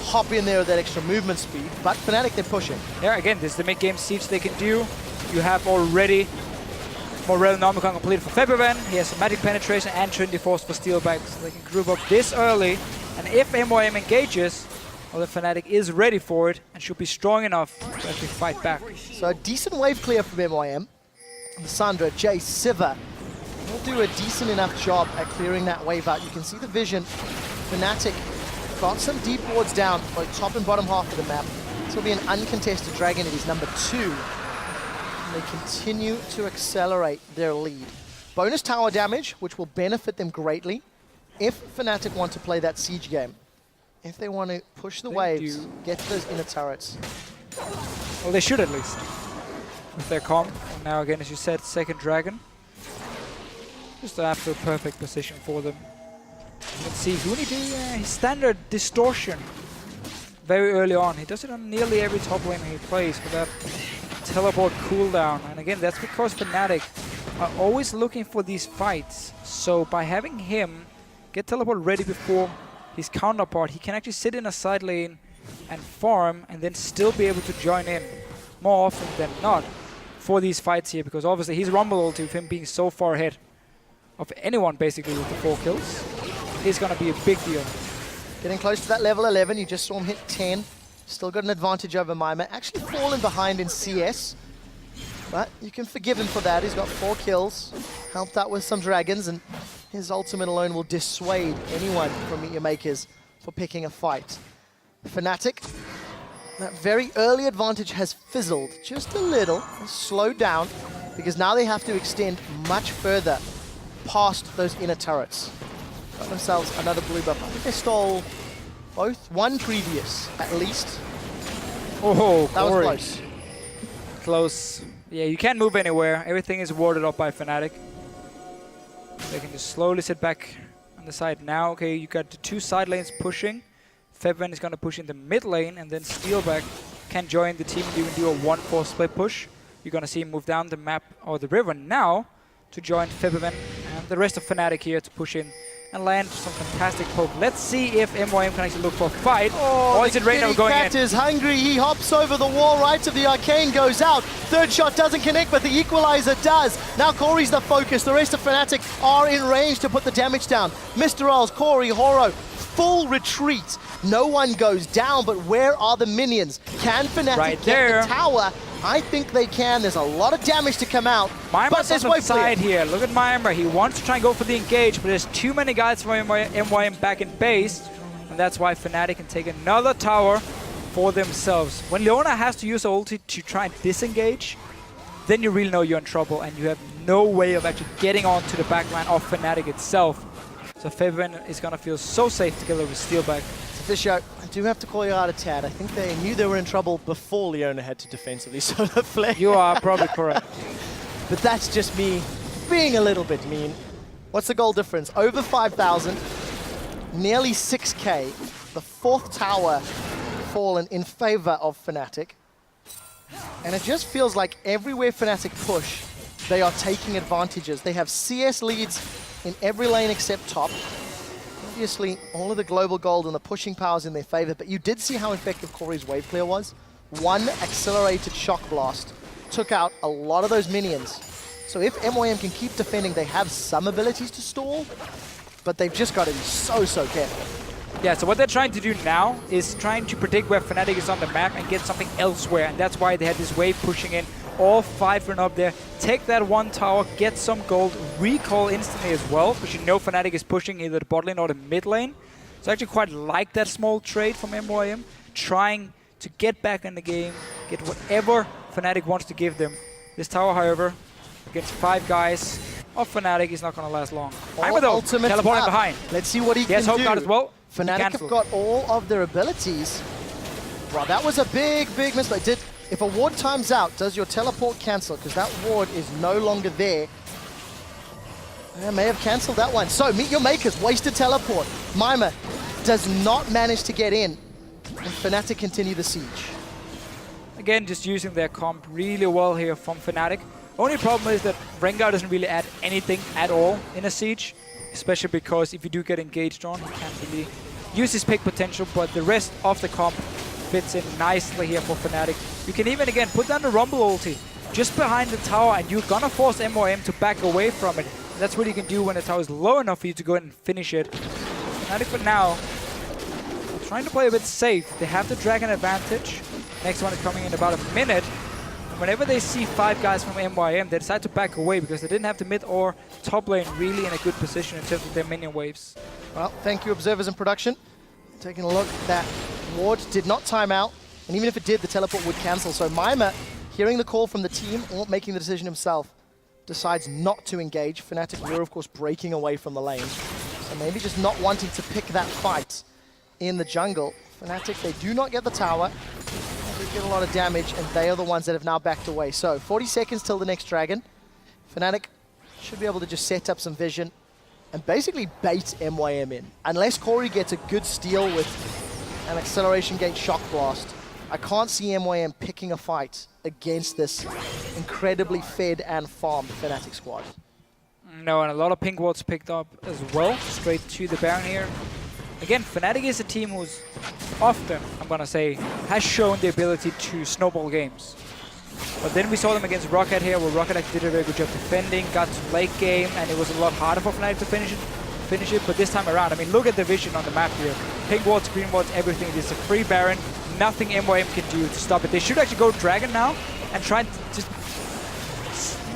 hop in there with that extra movement speed, but Fnatic, they're pushing. Yeah, again, this is the mid-game siege they can do. You have already Morel Nomicon completed for Febevin. He has some magic penetration and Trinity Force for Steelback, so they can group up this early. And if MYM engages, well, the Fnatic is ready for it and should be strong enough to actually fight back. So a decent wave clear from MYM. Lissandra, Jace, Sivir will do a decent enough job at clearing that wave out. You can see the vision. Fnatic got some deep wards down on top and bottom half of the map. This will be an uncontested dragon. It is number 2. And they continue to accelerate their lead. Bonus tower damage, which will benefit them greatly if Fnatic want to play that siege game. If they want to push the waves, get to those inner turrets. Well, they should at least, with their comp. And now again, as you said, second dragon. Just an absolute perfect position for them. You can see Huni do his standard distortion very early on. He does it on nearly every top lane he plays for that teleport cooldown. And again, that's because Fnatic are always looking for these fights. So by having him get teleport ready before his counterpart, he can actually sit in a side lane and farm and then still be able to join in more often than not for these fights here, because obviously his Rumble ulti, with him being so far ahead of anyone basically with the 4 kills, is going to be a big deal. Getting close to that level 11, you just saw him hit 10. Still got an advantage over Mima. Actually fallen behind in CS, but you can forgive him for that. He's got 4 kills, helped out with some dragons, and his ultimate alone will dissuade anyone from MeetYourMakers for picking a fight. Fnatic, that very early advantage has fizzled just a little, slowed down, because now they have to extend much further past those inner turrets. Got themselves another blue buff. I think they stole both, one previous at least. Oh, that was close. Close. Yeah, you can't move anywhere. Everything is warded up by Fnatic. They can just slowly sit back on the side now. Okay, you got the 2 side lanes pushing. Febvin is going to push in the mid lane, and then Steelback can join the team and even do a 1-4 split push. You're going to see him move down the map or the river now to join Febvin and the rest of Fnatic here to push in and land some fantastic poke. Let's see if MYM can actually look for a fight. Or is it Rainover going in? Cat is hungry. He hops over the wall. Right of the Arcane goes out. Third shot doesn't connect, but the equalizer does. Now Corey's the focus. The rest of Fnatic are in range to put the damage down. Mr. Earls, Corey, Horo, full retreat. No one goes down, but where are the minions? Can Fnatic get the tower? I think they can. There's a lot of damage to come out. Mimer's on the side here. Look at Mimer. He wants to try and go for the engage, but there's too many guys from MYM back in base, and that's why Fnatic can take another tower for themselves. When Leona has to use ulti to try and disengage, then you really know you're in trouble, and you have no way of actually getting onto the backline of Fnatic itself. So Febvin is going to feel so safe together with Steelback. Fisher, I do have to call you out a tad. I think they knew they were in trouble before Leona had to defensively solar flare. You are probably correct. But that's just me being a little bit mean. What's the goal difference? Over 5,000, nearly 6K. The 4th tower fallen in favor of Fnatic. And it just feels like everywhere Fnatic push, they are taking advantages. They have CS leads in every lane except top. Obviously, all of the global gold and the pushing powers in their favor, but you did see how effective Corey's wave clear was. One accelerated shock blast took out a lot of those minions. So if MYM can keep defending, they have some abilities to stall, but they've just got to be so careful. Yeah, so what they're trying to do now is trying to predict where Fnatic is on the map and get something elsewhere, and that's why they had this wave pushing in. All 5 run up there, take that one tower, get some gold, recall instantly as well, because you know Fnatic is pushing either the bot lane or the mid lane. So I actually quite like that small trade from MYM, trying to get back in the game, get whatever Fnatic wants to give them. This tower, however, against 5 guys of Fnatic is not going to last long. I'm though, teleporting behind. Let's see what he can do. Yes, hope not as well. Fnatic have got all of their abilities. Wow, that was a big mistake. If a ward times out, does your teleport cancel? Because that ward is no longer there. I may have cancelled that one. So, MeetYourMakers, wasted teleport. Mima does not manage to get in. And Fnatic continue the siege. Again, just using their comp really well here from Fnatic. Only problem is that Rengar doesn't really add anything at all in a siege. Especially because if you do get engaged on, you can't really use his pick potential, but the rest of the comp fits in nicely here for Fnatic. You can even, again, put down the Rumble ulti just behind the tower, and you're gonna force MYM to back away from it. That's what you can do when the tower is low enough for you to go ahead and finish it. Fnatic for now, trying to play a bit safe. They have the Dragon advantage. Next one is coming in about a minute. Whenever they see 5 guys from MYM, they decide to back away because they didn't have the mid or top lane really in a good position in terms of their minion waves. Well, thank you, observers in production. Taking a look, that ward did not time out, and even if it did, the teleport would cancel. So Mima, hearing the call from the team or making the decision himself, decides not to engage. Fnatic were, of course, breaking away from the lane. So maybe just not wanting to pick that fight in the jungle. Fnatic, they do not get the tower. They get a lot of damage, and they are the ones that have now backed away. So 40 seconds till the next dragon. Fnatic should be able to just set up some vision and basically bait MYM in. Unless Corey gets a good steal with an acceleration gate shock blast, I can't see MYM picking a fight against this incredibly fed and farmed Fnatic squad. No, and a lot of pink wards picked up as well, straight to the Baron here. Again, Fnatic is a team who's often, I'm gonna say, has shown the ability to snowball games. But then we saw them against Rocket here, where Rocket actually did a very good job defending, got to late game, and it was a lot harder for Fnatic to finish it. But this time around, I mean, look at the vision on the map here. Pink wards, green wards, everything. It's a free Baron. Nothing MYM can do to stop it. They should actually go Dragon now and try to just...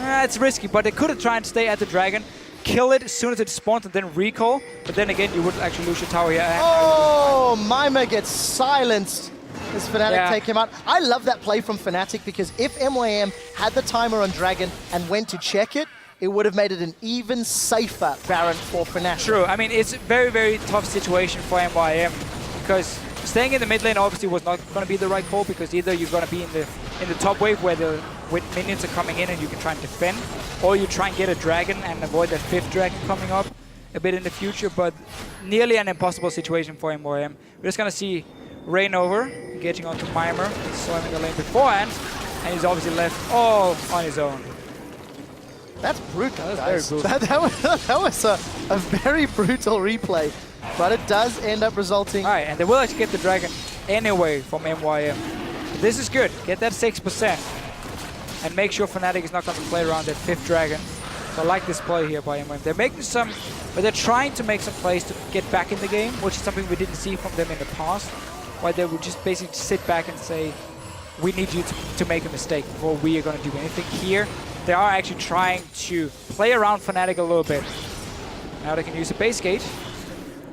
it's risky, but they could have tried to stay at the Dragon, kill it as soon as it spawns and then recall. But then again, you would actually lose your tower here. Oh, Mima gets silenced as Fnatic take him out. I love that play from Fnatic because if MYM had the timer on Dragon and went to check it, it would have made it an even safer Baron for Fnatic. True. I mean, it's a very, very tough situation for MYM because staying in the mid lane obviously was not going to be the right call because either you're going to be in the top wave where the minions are coming in and you can try and defend, or you try and get a dragon and avoid that 5th dragon coming up a bit in the future, but nearly an impossible situation for MYM. We're just going to see Rainover engaging onto Mimer. He saw him in the lane beforehand, and he's obviously left all on his own. That's brutal, that guys. Very brutal. That was a very brutal replay, but it does end up resulting... All right, and they will actually get the dragon anyway from MYM. But this is good. Get that 6%. And make sure Fnatic is not going to play around that 5th dragon. So I like this play here by MYM. They're making some... But they're trying to make some plays to get back in the game, which is something we didn't see from them in the past. Where they would just basically sit back and say, we need you to make a mistake before we are going to do anything. Here, they are actually trying to play around Fnatic a little bit. Now they can use a base gate.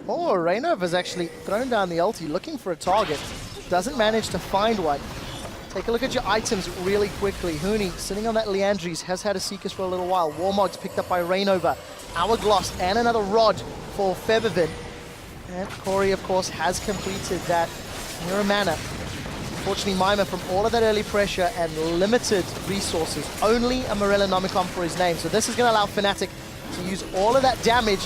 Oh, Rainov has actually thrown down the ulti, looking for a target. Doesn't manage to find one. Take a look at your items really quickly. Huni, sitting on that Leandries, has had a Seekers for a little while. Warmog's picked up by Rainover. Hourglass and another Rod for Feathervin. And Corey, of course, has completed that Mirror Mana. Unfortunately, Mima, from all of that early pressure and limited resources, only a Morella Nomicon for his name. So this is going to allow Fnatic to use all of that damage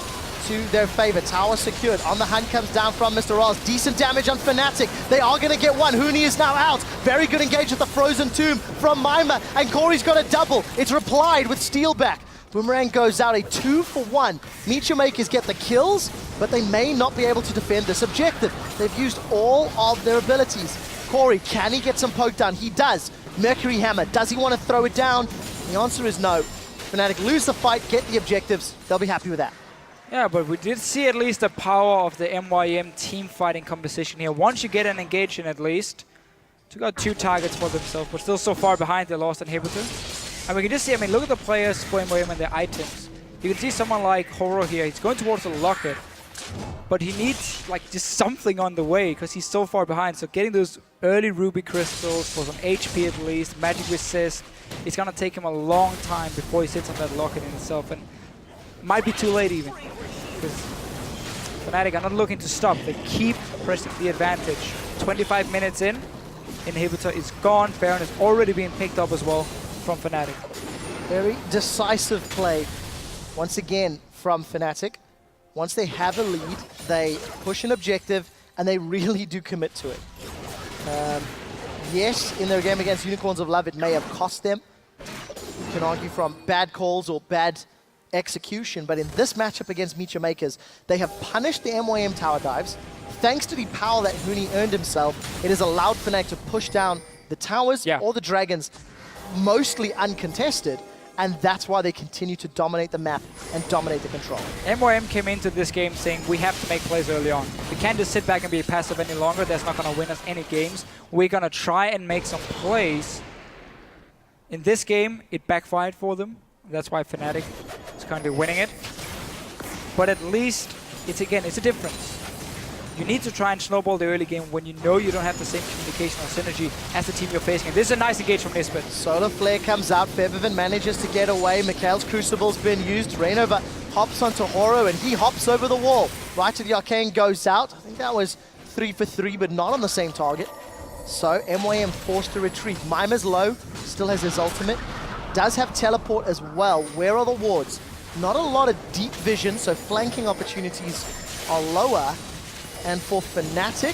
to their favor. Tower secured. On the hunt comes down from Mr. Oz. Decent damage on Fnatic. They are going to get one. Huni is now out. Very good engage with the Frozen Tomb from Mima. And Corey's got a double. It's replied with Steelback. Boomerang goes out, a 2-for-1. MeetYourMakers get the kills, but they may not be able to defend this objective. They've used all of their abilities. Corey, can he get some poke down? He does. Mercury Hammer, does he want to throw it down? The answer is no. Fnatic lose the fight, get the objectives. They'll be happy with that. Yeah, but we did see at least the power of the MYM team fighting composition here. Once you get an engagement at least, took out 2 targets for themselves, but still so far behind they lost inhibitor. And we can just see, I mean, look at the players for MYM and their items. You can see someone like Horo here, he's going towards the locket, but he needs like just something on the way because he's so far behind. So getting those early ruby crystals for some HP at least, magic resist, it's gonna take him a long time before he sits on that locket in itself, and might be too late even. Because Fnatic are not looking to stop, they keep pressing the advantage. 25 minutes in, inhibitor is gone, Baron is already being picked up as well from Fnatic. Very decisive play once again from Fnatic. Once they have a lead, they push an objective and they really do commit to it. Yes, in their game against Unicorns of Love, it may have cost them. You can argue from bad calls or bad execution, but in this matchup against MeetYourMakers, they have punished the MYM tower dives. Thanks to the power that Huni earned himself, it has allowed Fnatic to push down the towers or the dragons, mostly uncontested, and that's why they continue to dominate the map and dominate the control. MYM came into this game saying we have to make plays early on. We can't just sit back and be passive any longer. That's not going to win us any games. We're going to try and make some plays. In this game, it backfired for them. That's why Fnatic is currently winning it. But at least, it's a difference. You need to try and snowball the early game when you know you don't have the same communication or synergy as the team you're facing. And this is a nice engage from Nisbet. Solar Flare comes out, Febiven manages to get away. Mikhail's Crucible's been used. Rainover hops onto Horo and he hops over the wall. Right to the Arcane goes out. I think that was 3 for 3, but not on the same target. So MYM forced to retreat. Mima's low, still has his ultimate. Does have teleport as well. Where are the wards? Not a lot of deep vision, so flanking opportunities are lower. And for Fnatic,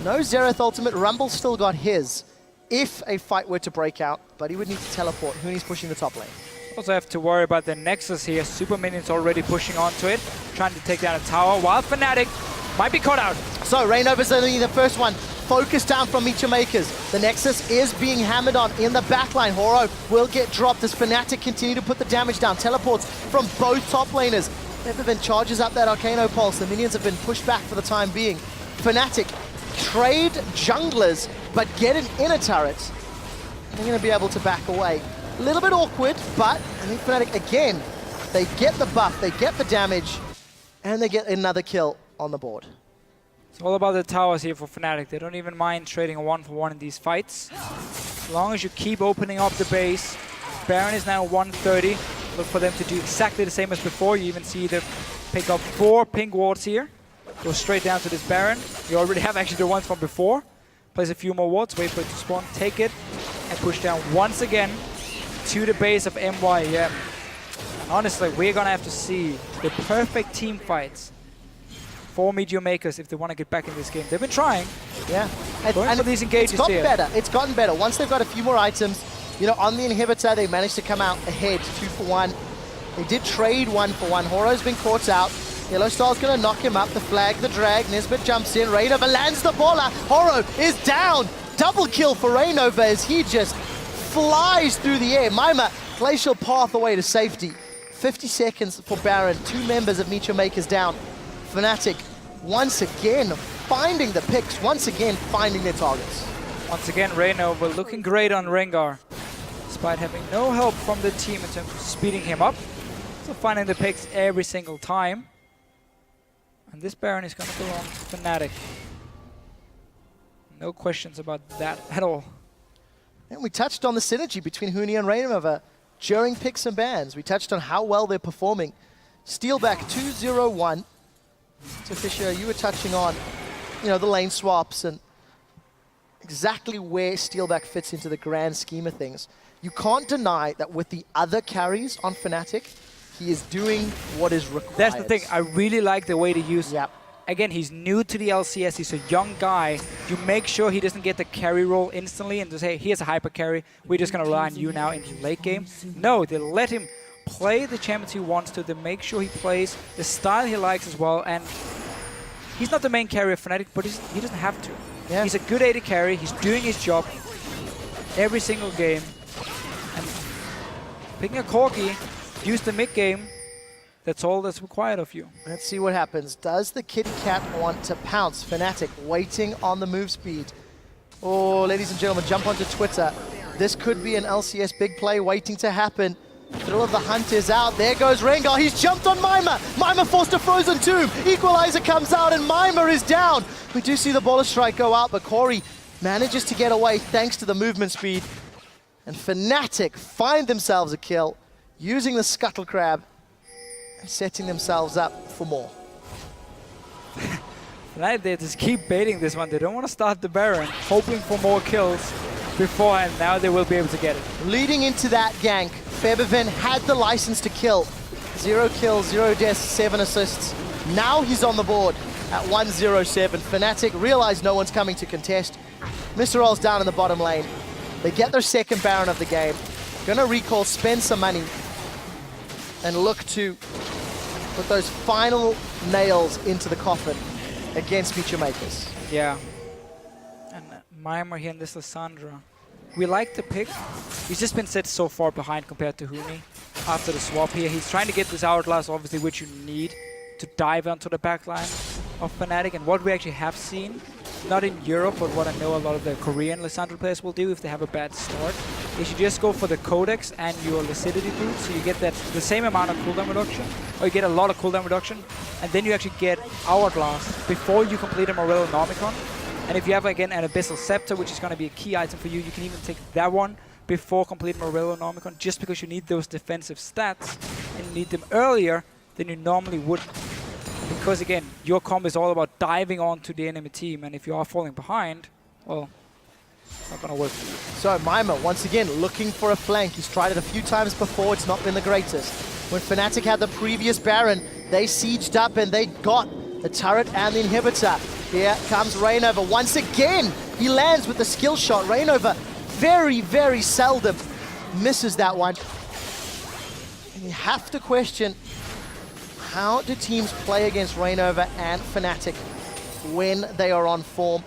no Xerath ultimate. Rumble's still got his if a fight were to break out, but he would need to teleport. Huni's pushing the top lane. Also have to worry about the Nexus here. Super Minions already pushing onto it, trying to take down a tower, while Fnatic might be caught out. So Rainover's only the first one. Focus down from MeetYourMakers. The Nexus is being hammered on in the backline. Horo will get dropped as Fnatic continue to put the damage down. Teleports from both top laners. Febiven charges up that Arcano Pulse. The minions have been pushed back for the time being. Fnatic trade junglers, but get an inner turret. They're going to be able to back away. A little bit awkward, but I think Fnatic, again, they get the buff, they get the damage, and they get another kill on the board. It's all about the towers here for Fnatic. They don't even mind trading a 1-for-1 in these fights. As long as you keep opening up the base. Baron is now 130. Look for them to do exactly the same as before. You even see them pick up 4 pink wards here. Go straight down to this Baron. You already have actually the ones from before. Place a few more wards, wait for it to spawn, take it, and push down once again to the base of MYM. Honestly, we're gonna have to see the perfect team fights for MeetYourMakers if they want to get back in this game. They've been trying. Yeah. And for these engages it's gotten here. better. It's gotten better. Once they've got a few more items, you know, on the inhibitor, they managed to come out ahead, 2-for-1. They did trade 1-for-1. Horo's been caught out. Yellow Star's going to knock him up. The flag, the drag. Nisbet jumps in. Rainover lands the baller. Horo is down. Double kill for Rainover as he just flies through the air. Mima, glacial path away to safety. 50 seconds for Baron. 2 members of MeetYourMakers down. Fnatic, once again, finding the picks. Once again, finding their targets. Once again, Rainover looking great on Rengar, despite having no help from the team in terms of speeding him up. So finding the picks every single time. And this Baron is going to belong to Fnatic. No questions about that at all. And we touched on the synergy between Huni and Rainover during picks and bans. We touched on how well they're performing. Steelback 2-0-1. So Fisher, you were touching on, you know, the lane swaps and exactly where Steelback fits into the grand scheme of things. You can't deny that with the other carries on Fnatic, He is doing what is required. That's the thing. I really like the way to use. Yep. Again, he's new to the LCS. He's a young guy. You make sure he doesn't get the carry role instantly and just say, here's a hyper carry. We're just going to rely on you now in the late game. No, they let him play the champions he wants to. They make sure he plays the style he likes as well. And he's not the main carry of Fnatic, but he doesn't have to. Yeah. He's a good AD carry. He's doing his job every single game. And picking a Corki, use the mid game. That's all that's required of you. Let's see what happens. Does the Kitty Cat want to pounce? Fnatic waiting on the move speed. Oh, ladies and gentlemen, jump onto Twitter. This could be an LCS big play waiting to happen. Thrill of the Hunt is out. There goes Rengar. He's jumped on Mima. Mima forced a Frozen Tomb. Equalizer comes out and Mima is down. We do see the Baller Strike go out, but Corey manages to get away thanks to the movement speed. And Fnatic find themselves a kill using the Scuttle Crab, setting themselves up for more. They just keep baiting this one. They don't want to start the Baron, hoping for more kills beforehand. Now they will be able to get it. Leading into that gank, Febiven had the license to kill. 0 kills, 0 deaths, 7 assists. Now he's on the board at 1-0-7. Fnatic realize no one's coming to contest. Mr. Roll's down in the bottom lane. They get their second Baron of the game. Gonna recall, spend some money, and look to put those final nails into the coffin against MeetYourMakers. Yeah. And Mimir here and this Lissandra. We like the pick. He's just been set so far behind compared to Huni after the swap here. He's trying to get this hourglass, obviously, which you need to dive onto the backline of Fnatic. And what we actually have seen, not in Europe, but what I know a lot of the Korean Lissandra players will do if they have a bad start, is you just go for the Codex and your Lucidity boost, so you get that the same amount of cooldown reduction, or you get a lot of cooldown reduction, and then you actually get Hourglass before you complete a Morello Nomicon. And if you have, again, an Abyssal Scepter, which is going to be a key item for you, you can even take that one before completing Morello Nomicon, just because you need those defensive stats, and you need them earlier than you normally would. Because, again, your combo is all about diving onto the enemy team, and if you are falling behind, well, it's not going to work for you. So Mima, once again, looking for a flank. He's tried it a few times before. It's not been the greatest. When Fnatic had the previous Baron, they sieged up and they got the turret and the inhibitor. Here comes Rainover. Once again, he lands with the skill shot. Rainover very, very seldom misses that one. And you have to question, how do teams play against Rainover and Fnatic when they are on form?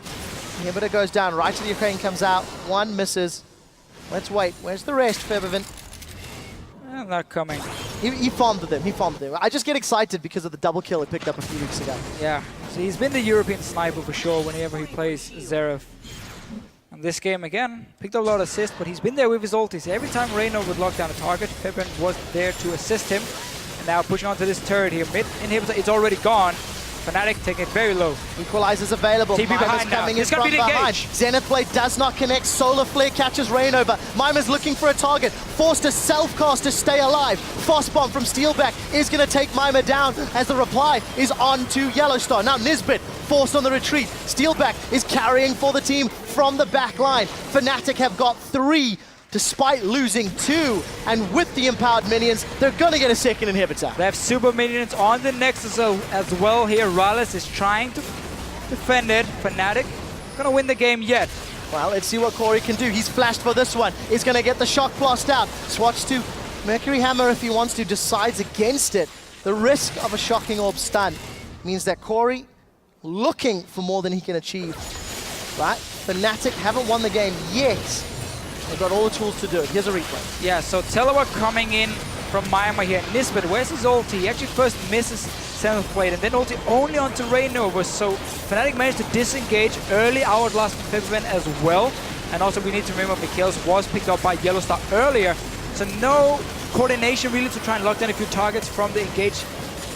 Inhibitor goes down, right to the Ukraine comes out, one misses. Let's wait, where's the rest, Febiven? Not coming. He farmed them, he farmed them. I just get excited because of the double kill he picked up a few weeks ago. Yeah, so he's been the European sniper for sure whenever he plays Xerath. And this game again, picked up a lot of assists, but he's been there with his ultis. Every time Rainover would lock down a target, Febiven was there to assist him. And now pushing onto this turret here, mid inhibitor, it's already gone. Fnatic taking it very low. Equalizer's available. TP behind now. Coming It's in gonna from be the behind. engage. Zenith Blade does not connect. Solar Flare catches Rainover. Mima's looking for a target. Forced to self-cast to stay alive. Frost Bomb from Steelback is going to take Mima down as the reply is on to Yellowstar. Now Nisbet forced on the retreat. Steelback is carrying for the team from the back line. Fnatic have got 3 despite losing 2, and with the empowered minions, they're gonna get a second inhibitor. They have super minions on the Nexus as well here. Rallis is trying to defend it. Fnatic gonna win the game yet. Well, let's see what Corey can do. He's flashed for this one. He's gonna get the shock blast out. Swatch to Mercury Hammer if he wants to, decides against it. The risk of a shocking orb stun means that Corey looking for more than he can achieve. Right? Fnatic haven't won the game yet. They've got all the tools to do it. Here's a replay. Yeah, so Telewa coming in from Mima here. Nisbet, where's his ulti? He actually first misses Zenith Blade and then ulti only onto Rainover. So Fnatic managed to disengage early Hourglass from Febiven as well. And also we need to remember Mikhails was picked up by Yellowstar earlier. So no coordination really to try and lock down a few targets from the engage.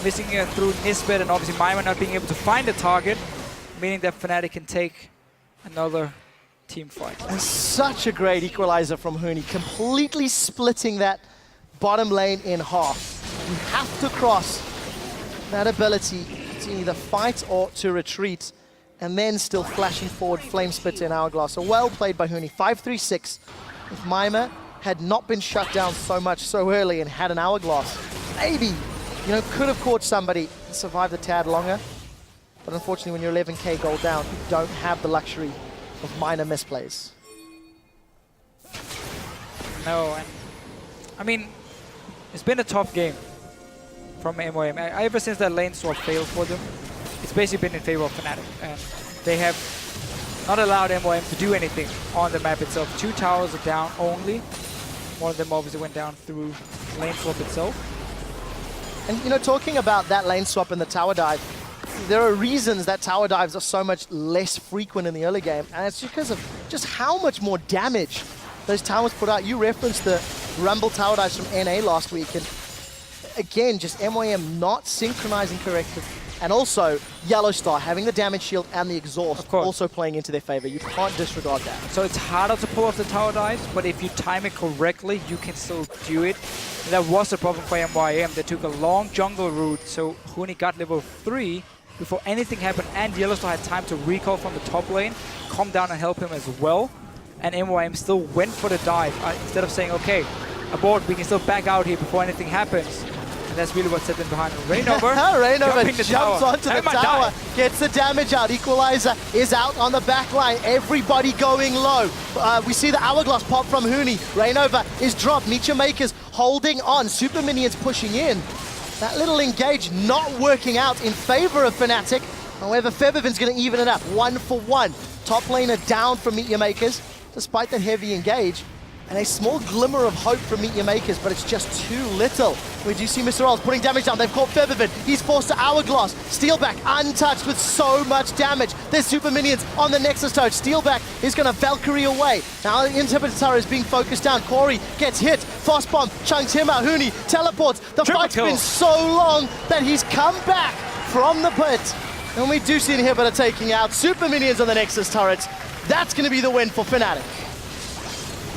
Missing through Nisbet and obviously Mima not being able to find a target. Meaning that Fnatic can take another team fight. And such a great equalizer from Huni, completely splitting that bottom lane in half. You have to cross that ability to either fight or to retreat, and then still flashing forward Flame Splitter and Hourglass. So well played by Huni. 5-3-6. If Mima had not been shut down so much so early and had an Hourglass, maybe, could have caught somebody and survived a tad longer. But unfortunately, when you're 11k gold down, you don't have the luxury of minor misplays. No, and I mean, it's been a tough game from MOM. Ever since that lane swap failed for them, it's basically been in favor of Fnatic. And they have not allowed MOM to do anything on the map itself. 2 towers are down only. One of them obviously went down through lane swap itself. And talking about that lane swap and the tower dive, there are reasons that tower dives are so much less frequent in the early game, and it's because of just how much more damage those towers put out. You referenced the Rumble tower dives from NA last week, and again, just MOM not synchronizing correctly. And also, Yellow Star having the damage shield and the exhaust also playing into their favor. You can't disregard that. So it's harder to pull off the tower dives, but if you time it correctly, you can still do it. And that was the problem for MYM. They took a long jungle route, so Huni got level 3 before anything happened, and Yellow Star had time to recall from the top lane, come down and help him as well. And MYM still went for the dive. Instead of saying, okay, abort, we can still back out here before anything happens. And that's really what set them behind. Rainover, Rainover jumps onto the tower, gets the damage out. Equalizer is out on the back line. Everybody going low. We see the hourglass pop from Huni. Rainover is dropped. MeetYourMakers holding on. Super Minions pushing in. That little engage not working out in favor of Fnatic. However, Febiven's going to even it up 1 for 1. Top laner down from MeetYourMakers, despite that heavy engage. And a small glimmer of hope from MeetYourMakers, but it's just too little. We do see Mr. Rolls putting damage down. They've caught Febiven. He's forced to Hourglass. Steelback untouched with so much damage. There's Super Minions on the Nexus Toad. Steelback is going to Valkyrie away. Now the Interpreter is being focused down. Corey gets hit. Frost Bomb chunks him out. Huni teleports. The fight's been so long that he's come back from the pit. And we do see an inhibitor taking out Super Minions on the Nexus turrets. That's going to be the win for Fnatic.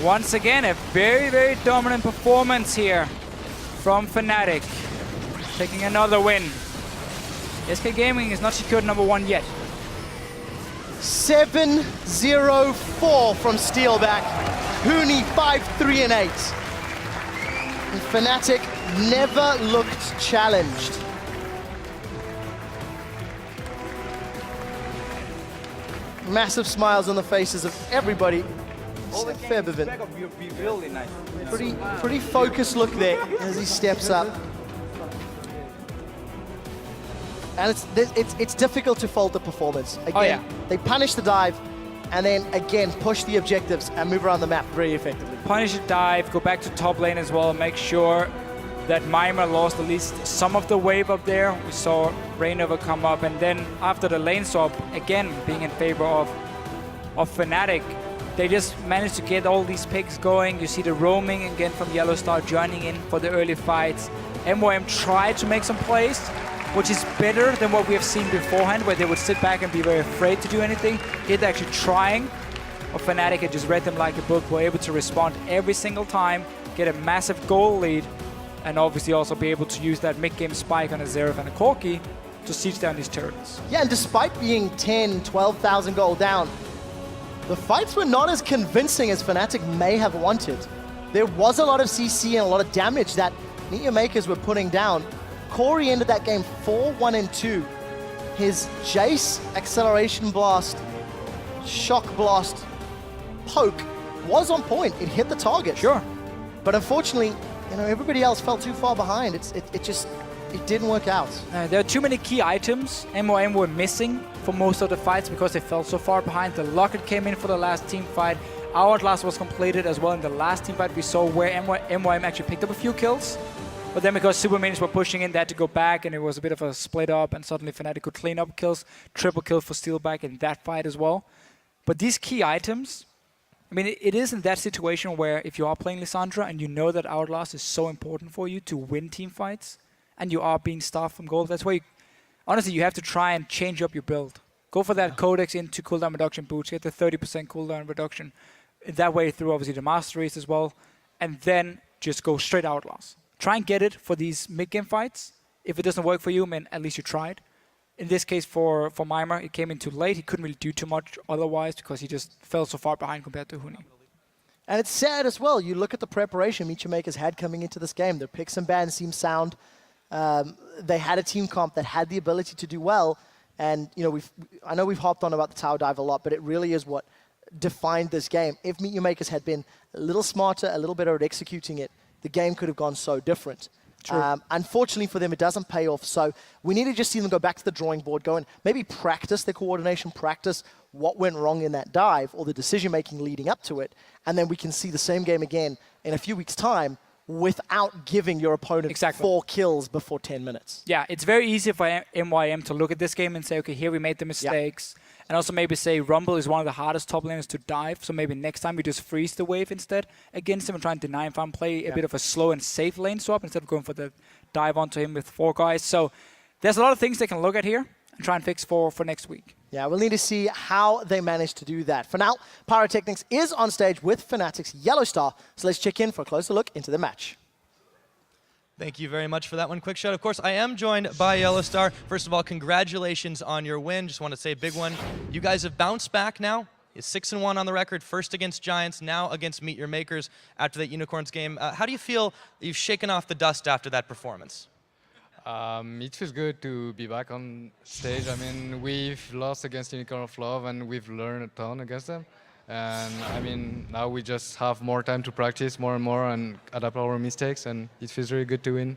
Once again, a very, very dominant performance here from Fnatic. Taking another win. SK Gaming is not secured #1 yet. 7-0-4 from Steelback. Huni 5-3 and 8. And Fnatic never looked challenged. Massive smiles on the faces of everybody. Febiven. Pretty focused look there as he steps up. And it's difficult to fault the performance. Again, they punish the dive and then again push the objectives and move around the map very effectively. Punish the dive, go back to top lane as well, make sure that Mimir lost at least some of the wave up there. We saw Rainover come up, and then after the lane swap, again being in favor of Fnatic, they just managed to get all these picks going. You see the roaming again from Yellow Star joining in for the early fights. MOM tried to make some plays, which is better than what we have seen beforehand, where they would sit back and be very afraid to do anything. Here they're actually trying. Or Fnatic had just read them like a book, were able to respond every single time, get a massive goal lead, and obviously also be able to use that mid-game spike on a Xerath and a Corki to siege down these turrets. Yeah, and despite being 10, 12,000 gold down, the fights were not as convincing as Fnatic may have wanted. There was a lot of CC and a lot of damage that MeetYourMakers were putting down. Corey ended that game 4-1-2. His Jace acceleration blast, shock blast, poke was on point. It hit the target. Sure. But unfortunately, everybody else fell too far behind. It didn't work out. There are too many key items MOM were missing for most of the fights because they fell so far behind. The Locket came in for the last team fight. Hourglass was completed as well in the last team fight. We saw where MOM actually picked up a few kills. But then because Super Minions were pushing in, they had to go back, and it was a bit of a split up, and suddenly Fnatic could clean up kills. Triple kill for Steelback in that fight as well. But these key items, I mean, it is in that situation where if you are playing Lissandra and you know that Hourglass is so important for you to win team fights, and you are being starved from gold, that's why honestly you have to try and change up your build. Go for that Codex into cooldown reduction boots, get the 30% cooldown reduction. That way through obviously the Masteries as well, and then just go straight Hourglass. Try and get it for these mid-game fights. If it doesn't work for you, man, at least you tried. In this case for Mimir, it came in too late. He couldn't really do too much otherwise because he just fell so far behind compared to Huni. And it's sad as well. You look at the preparation MeetYourMakers had coming into this game. Their picks and bans seem sound. They had a team comp that had the ability to do well. And you know, I know we've hopped on about the tower dive a lot, but it really is what defined this game. If MeetYourMakers had been a little smarter, a little better at executing it, the game could have gone so different. Unfortunately for them, it doesn't pay off. So we need to just see them go back to the drawing board, go and maybe practice their coordination, practice what went wrong in that dive or the decision-making leading up to it. And then we can see the same game again in a few weeks' time without giving your opponent 4 kills before 10 minutes. Yeah, it's very easy for MYM to look at this game and say, okay, here we made the mistakes. And also maybe say Rumble is one of the hardest top laners to dive, so maybe next time we just freeze the wave instead against him and try and deny him farm, play a bit of a slow and safe lane swap instead of going for the dive onto him with 4 guys. So there's a lot of things they can look at here and try and fix for next week. Yeah, we'll need to see how they manage to do that. For now, Pyrotechnics is on stage with Fnatic's Yellow Star, so let's check in for a closer look into the match. Thank you very much for that one, Quick Shot. Of course, I am joined by Yellow Star. First of all, congratulations on your win. Just want to say a big one. You guys have bounced back now. It's 6-1 on the record, first against Giants, now against MeetYourMakers after that Unicorns game. How do you feel you've shaken off the dust after that performance? It feels good to be back on stage. I mean, we've lost against Unicorn of Love and we've learned a ton against them. And I mean, now we just have more time to practice more and more and adapt our mistakes, and it feels really good to win.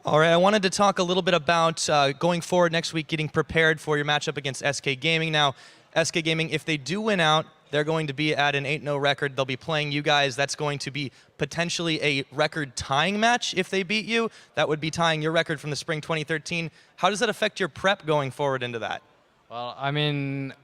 All right, I wanted to talk a little bit about going forward next week, getting prepared for your matchup against SK Gaming. Now, SK Gaming, if they do win out, they're going to be at an 8-0 record. They'll be playing you guys. That's going to be potentially a record-tying match if they beat you. That would be tying your record from the spring 2013. How does that affect your prep going forward into that? Well, I mean,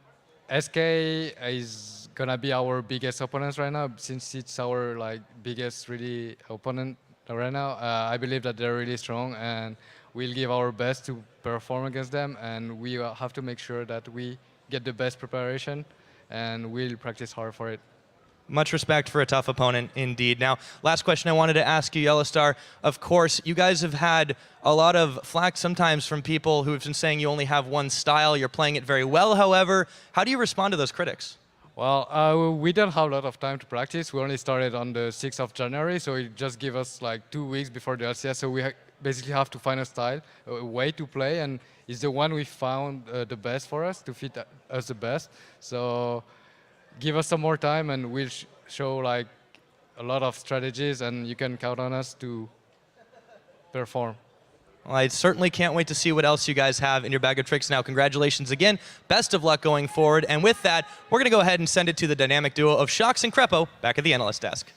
SK is gonna be our biggest opponent right now, since it's our biggest really opponent right now. I believe that they're really strong, and we'll give our best to perform against them. And we have to make sure that we get the best preparation, and we'll practice hard for it. Much respect for a tough opponent, indeed. Now, last question I wanted to ask you, Yellow Star. Of course, you guys have had a lot of flack sometimes from people who have been saying you only have one style. You're playing it very well, however. How do you respond to those critics? Well, we don't have a lot of time to practice. We only started on the 6th of January, so it just gave us 2 weeks before the LCS. So we basically have to find a style, a way to play, and it's the one we found the best for us, to fit us the best. So give us some more time and we'll show a lot of strategies, and you can count on us to perform. Well, I certainly can't wait to see what else you guys have in your bag of tricks. Now, congratulations again. Best of luck going forward. And with that, we're going to go ahead and send it to the dynamic duo of Shox and Crepo back at the analyst desk.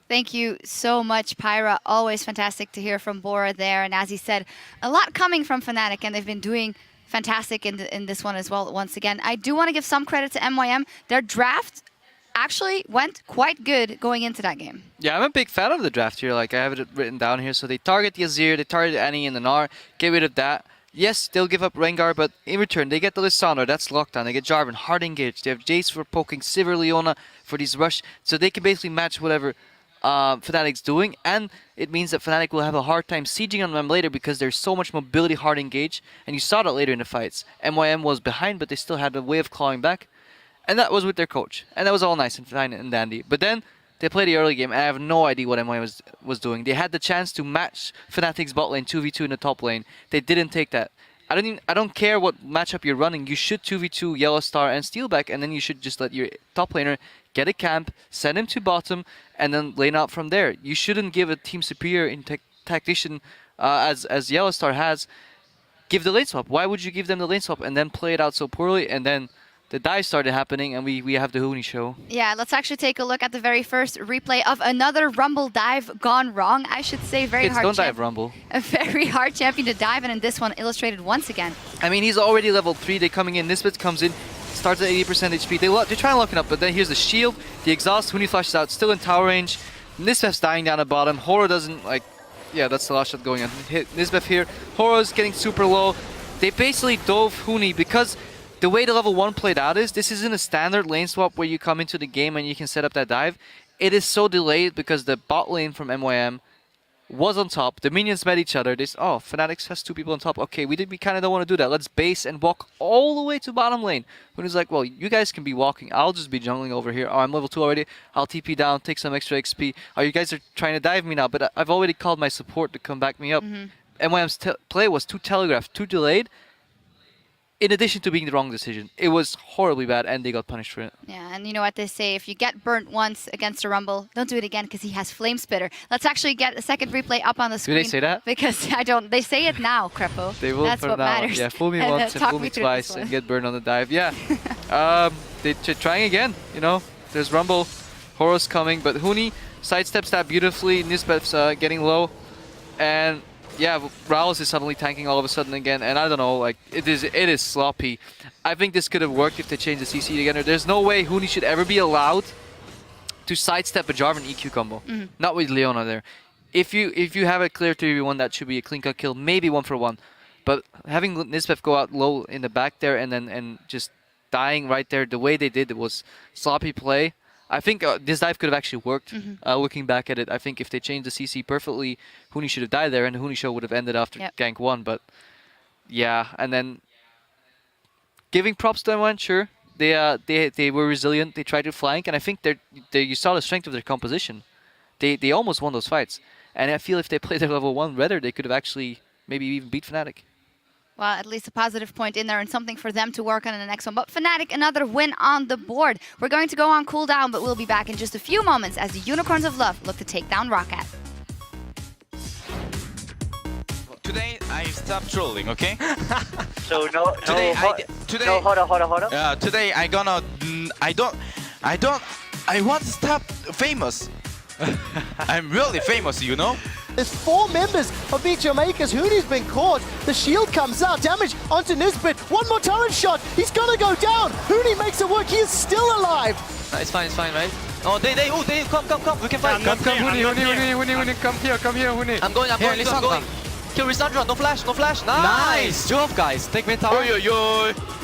Thank you so much, Pyra. Always fantastic to hear from Bora there. And as he said, a lot coming from Fnatic, and they've been doing fantastic in this one as well once again. I do want to give some credit to MYM. Their draft actually went quite good going into that game. Yeah, I'm a big fan of the draft here. I have it written down here. So they target the Azir, they target Annie and the Gnar, get rid of that. Yes, they'll give up Rengar, but in return, they get the Lissandra, that's lockdown. They get Jarvan, hard engaged. They have Jace for poking, Sivir, Leona for these rush. So they can basically match whatever Fnatic's doing, and it means that Fnatic will have a hard time sieging on them later because there's so much mobility, hard engage, and you saw that later in the fights. MYM was behind, but they still had a way of clawing back, and that was with their coach, and that was all nice and fine and dandy. But then they played the early game, and I have no idea what MYM was doing. They had the chance to match Fnatic's bot lane 2v2 in the top lane. They didn't take that. I don't care what matchup you're running. You should 2v2 Yellow Star and Steelback, and then you should just let your top laner get a camp, send him to bottom, and then lane out from there. You shouldn't give a team superior in tactician as Yellow Star has, give the lane swap. Why would you give them the lane swap and then play it out so poorly, and then the dive started happening and we have the Hoonie show? Yeah, let's actually take a look at the very first replay of another Rumble dive gone wrong. I should say very hard. Don't dive Rumble. A very hard champion to dive, and in this one illustrated once again. I mean, he's already level 3. They're coming in. Nisbet comes in, starts at 80% HP. They're trying to lock it up, but then here's the shield, the exhaust, Hoonie flashes out, still in tower range. Nisbet's dying down at bottom. Horo doesn't yeah, that's the last shot going on. Hit Nisbet here. Horo's getting super low. They basically dove Hoonie because the way the level 1 played out is, this isn't a standard lane swap where you come into the game and you can set up that dive. It is so delayed because the bot lane from MYM was on top. The minions met each other. Oh, Fnatic has 2 people on top. Okay, we kind of don't want to do that. Let's base and walk all the way to bottom lane. Huni's like, well, you guys can be walking. I'll just be jungling over here. Oh, I'm level 2 already. I'll TP down, take some extra XP. Oh, you guys are trying to dive me now, but I've already called my support to come back me up. And MYM's play was too telegraphed, too delayed. In addition to being the wrong decision, it was horribly bad, and they got punished for it. Yeah, and you know what they say, if you get burnt once against a Rumble, don't do it again because he has Flame Spitter. Let's actually get a second replay up on the screen. Do they say that? Because I don't. They say it now, Crepo. They will. That's what now. matters. Yeah, fool me once and fool me twice and get burned on the dive. Yeah. They're trying again. You know, there's Rumble, Horus coming, but Huni sidesteps that beautifully. Nisbeth's getting low, and yeah, Rouse is suddenly tanking all of a sudden again, and I don't know, like it is sloppy. I think this could have worked if they changed the CC together. There's no way Huni should ever be allowed to sidestep a Jarvan EQ combo. Not with Leona there. If you have a clear 3v1, that should be a clean cut kill, maybe 1-for-1. But having Nisbeth go out low in the back there and just dying right there, the way they did, it was sloppy play. I think this dive could have actually worked. Looking back at it, I think if they changed the CC perfectly, Huni should have died there, and Huni show would have ended after gank 1. But yeah, and then giving props to M1, sure. They were resilient. They tried to flank, and I think you saw the strength of their composition. They almost won those fights, and I feel if they played their level 1 better, they could have actually maybe even beat Fnatic. Well, at least a positive point in there and something for them to work on in the next one. But Fnatic, another win on the board. We're going to go on cooldown, but we'll be back in just a few moments as the Unicorns of Love look to take down Roccat. Today I stopped trolling, okay? So today hold on. Today I want to stop famous. I'm really famous, you know? There's 4 members of MeetYourMakers. Huni's been caught. The shield comes out. Damage onto Nisbet. One more turret shot. He's gonna go down. Huni makes it work. He is still alive. It's fine, right? Oh, they come. We can fight. Come, Huni, come here, Huni. I'm going. Kill Lissandra. No flash. Nice job, guys. Take mid tower.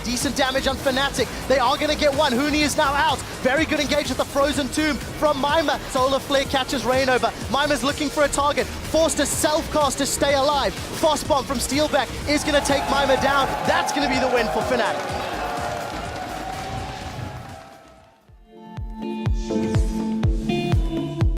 Decent damage on Fnatic. They are going to get one. Huni is now out. Very good engage with the Frozen Tomb from Mima. Solar Flare catches Rainover. Mima's looking for a target. Forced to self-cast to stay alive. Frost Bomb from Steelback is going to take Mima down. That's going to be the win for Fnatic.